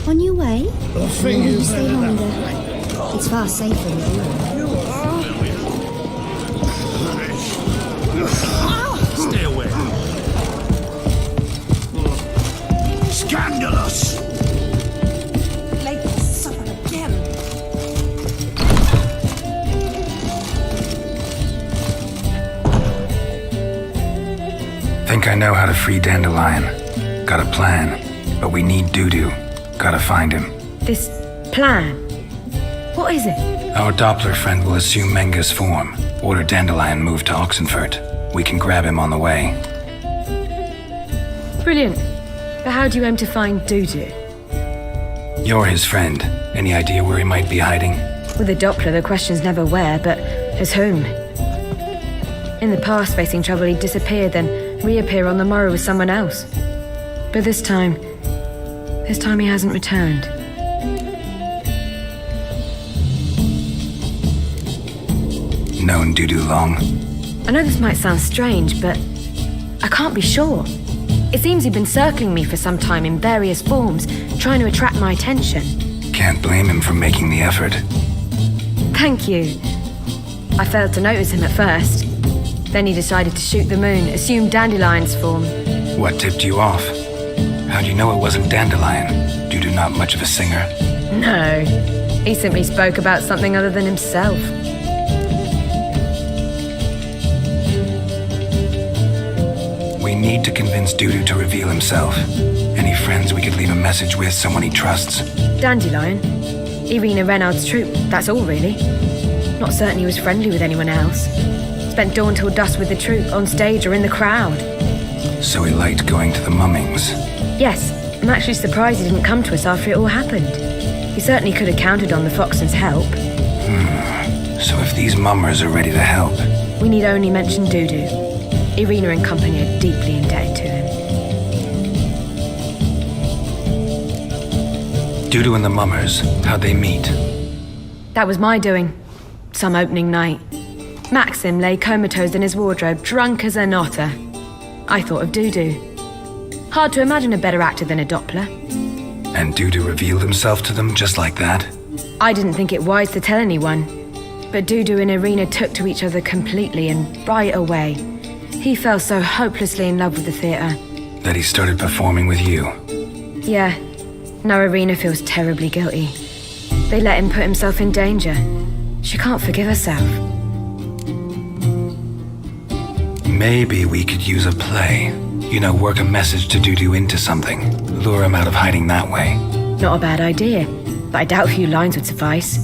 On your way? I think Maybe it's stay better that longer. It's far safer with you. Stay away. Scandalous! Late for supper again. Think I know how to free Dandelion. Got a plan, but we need Dudu. Gotta find him. This plan? What is it? Our Doppler friend will assume Menga's form. Order Dandelion move to Oxenfurt. We can grab him on the way. Brilliant. But how do you aim to find Dudu? You're his friend. Any idea where he might be hiding? With a Doppler, the question's never where, but as whom? In the past, facing trouble, he'd disappear, then reappear on the morrow with someone else. But this time he hasn't returned. Known Dudu long? I know this might sound strange, but I can't be sure. It seems he'd been circling me for some time in various forms, trying to attract my attention. Can't blame him for making the effort. Thank you. I failed to notice him at first. Then he decided to shoot the moon, assume Dandelion's form. What tipped you off? How'd you know it wasn't Dandelion? Dudu not much of a singer? No, he simply spoke about something other than himself. We need to convince Dudu to reveal himself. Any friends we could leave a message with, someone he trusts? Dandelion, Irina Reynard's troupe, that's all really. Not certain he was friendly with anyone else. Spent dawn till dusk with the troupe, on stage or in the crowd. So he liked going to the mummings. Yes, I'm actually surprised he didn't come to us after it all happened. He certainly could have counted on the Foxton's help. So if these mummers are ready to help... We need only mention Dudu. Irina and company are deeply indebted to him. Dudu and the mummers, how'd they meet? That was my doing. Some opening night. Maxim lay comatose in his wardrobe, drunk as an otter. I thought of Dudu. Hard to imagine a better actor than a Doppler. And Dudu revealed himself to them just like that? I didn't think it wise to tell anyone. But Dudu and Irina took to each other completely and right away. He fell so hopelessly in love with the theatre. That he started performing with you? Yeah. Now Irina feels terribly guilty. They let him put himself in danger. She can't forgive herself. Maybe we could use a play. You know, work a message to Dudu into something. Lure him out of hiding that way. Not a bad idea, but I doubt a few lines would suffice.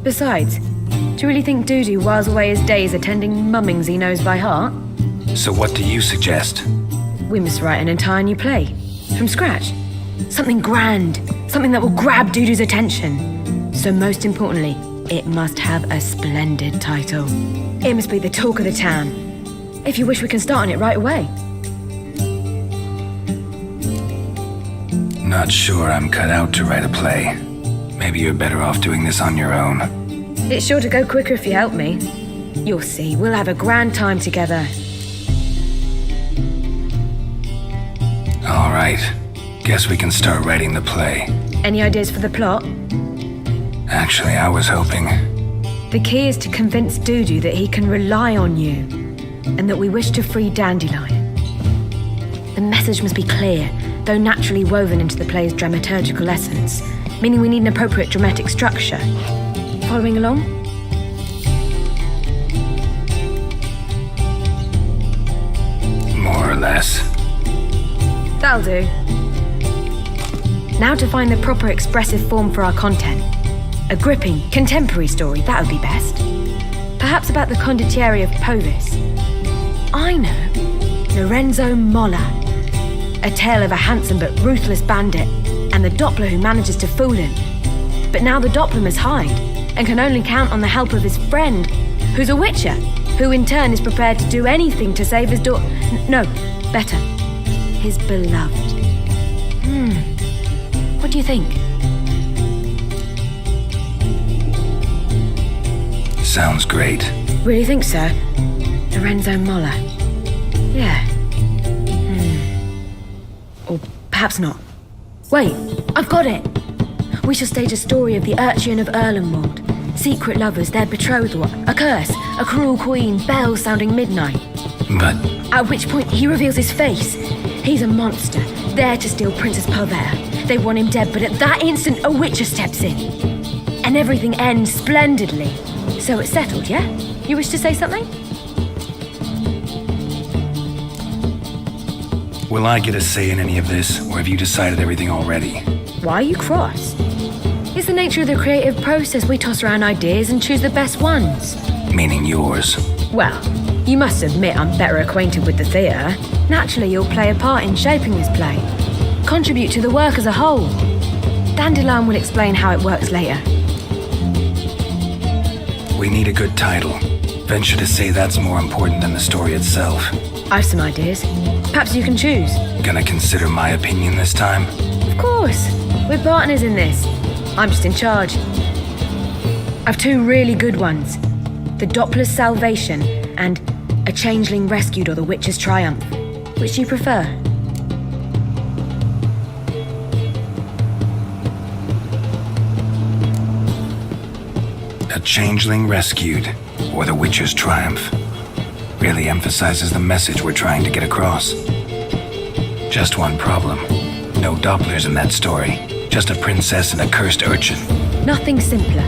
Besides, do you really think Dudu whiles away his days attending mummings he knows by heart? So what do you suggest? We must write an entire new play. From scratch. Something grand. Something that will grab Dudu's attention. So most importantly, it must have a splendid title. It must be the talk of the town. If you wish, we can start on it right away. Not sure I'm cut out to write a play. Maybe you're better off doing this on your own. It's sure to go quicker if you help me. You'll see, we'll have a grand time together. All right. Guess we can start writing the play. Any ideas for the plot? Actually, I was hoping... The key is to convince Dudu that he can rely on you, and that we wish to free Dandelion. The message must be clear, though naturally woven into the play's dramaturgical essence, meaning we need an appropriate dramatic structure. Following along? More or less. That'll do. Now to find the proper expressive form for our content. A gripping, contemporary story, that would be best. Perhaps about the condottieri of Povis. I know. Lorenzo Molla. A tale of a handsome but ruthless bandit, and the Doppler who manages to fool him. But now the Doppler must hide, and can only count on the help of his friend, who's a witcher, who in turn is prepared to do anything to save his daughter. No, better. His beloved. What do you think? Sounds great. Really think so? Lorenzo Moller. Yeah. Or perhaps not. Wait, I've got it! We shall stage a story of the urchin of Erlenwald. Secret lovers, their betrothal, a curse, a cruel queen, bells sounding midnight. But... At which point he reveals his face. He's a monster, there to steal Princess Purveyor. They want him dead, but at that instant a witcher steps in. And everything ends splendidly. So it's settled, yeah? You wish to say something? Will I get a say in any of this, or have you decided everything already? Why are you cross? It's the nature of the creative process. We toss around ideas and choose the best ones. Meaning yours. Well, you must admit I'm better acquainted with the theatre. Naturally, you'll play a part in shaping this play. Contribute to the work as a whole. Dandelion will explain how it works later. We need a good title. Venture to say that's more important than the story itself. I've some ideas. Perhaps you can choose. Gonna consider my opinion this time? Of course. We're partners in this. I'm just in charge. I've two really good ones. The Doppler's Salvation and A Changeling Rescued or the Witch's Triumph. Which do you prefer? A Changeling Rescued, or the Witcher's Triumph. Really emphasizes the message we're trying to get across. Just one problem. No Dopplers in that story. Just a princess and a cursed urchin. Nothing simpler.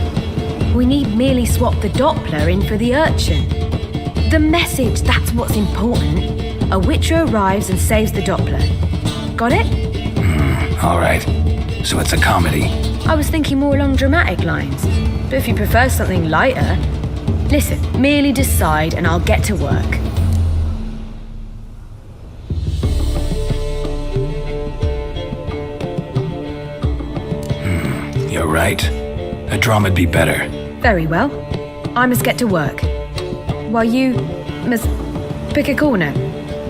We need merely swap the Doppler in for the urchin. The message, that's what's important. A witcher arrives and saves the Doppler. Got it? All right. So it's a comedy. I was thinking more along dramatic lines. But if you prefer something lighter... Listen, merely decide and I'll get to work. You're right. A drama'd be better. Very well. I must get to work. While you must pick a corner.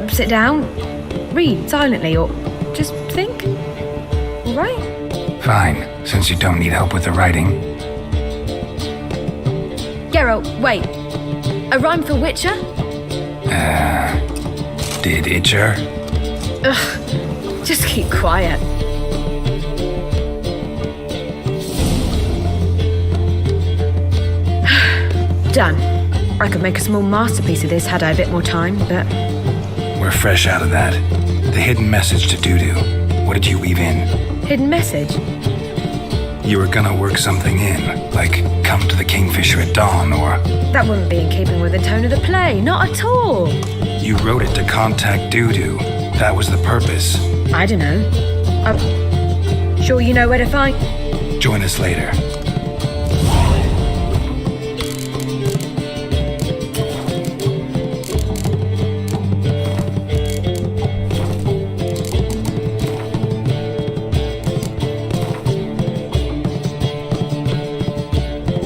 Sit down, read silently, or just think. All right? Fine, since you don't need help with the writing. Geralt, wait. A rhyme for Witcher? Did Itcher? Ugh, just keep quiet. Done. I could make a small masterpiece of this had I a bit more time, but... We're fresh out of that. The hidden message to Dudu. What did you weave in? Hidden message? You were gonna work something in, like come to the Kingfisher at dawn, or... That wouldn't be in keeping with the tone of the play, not at all. You wrote it to contact Dudu. That was the purpose. I don't know. Sure you know where to find... Join us later.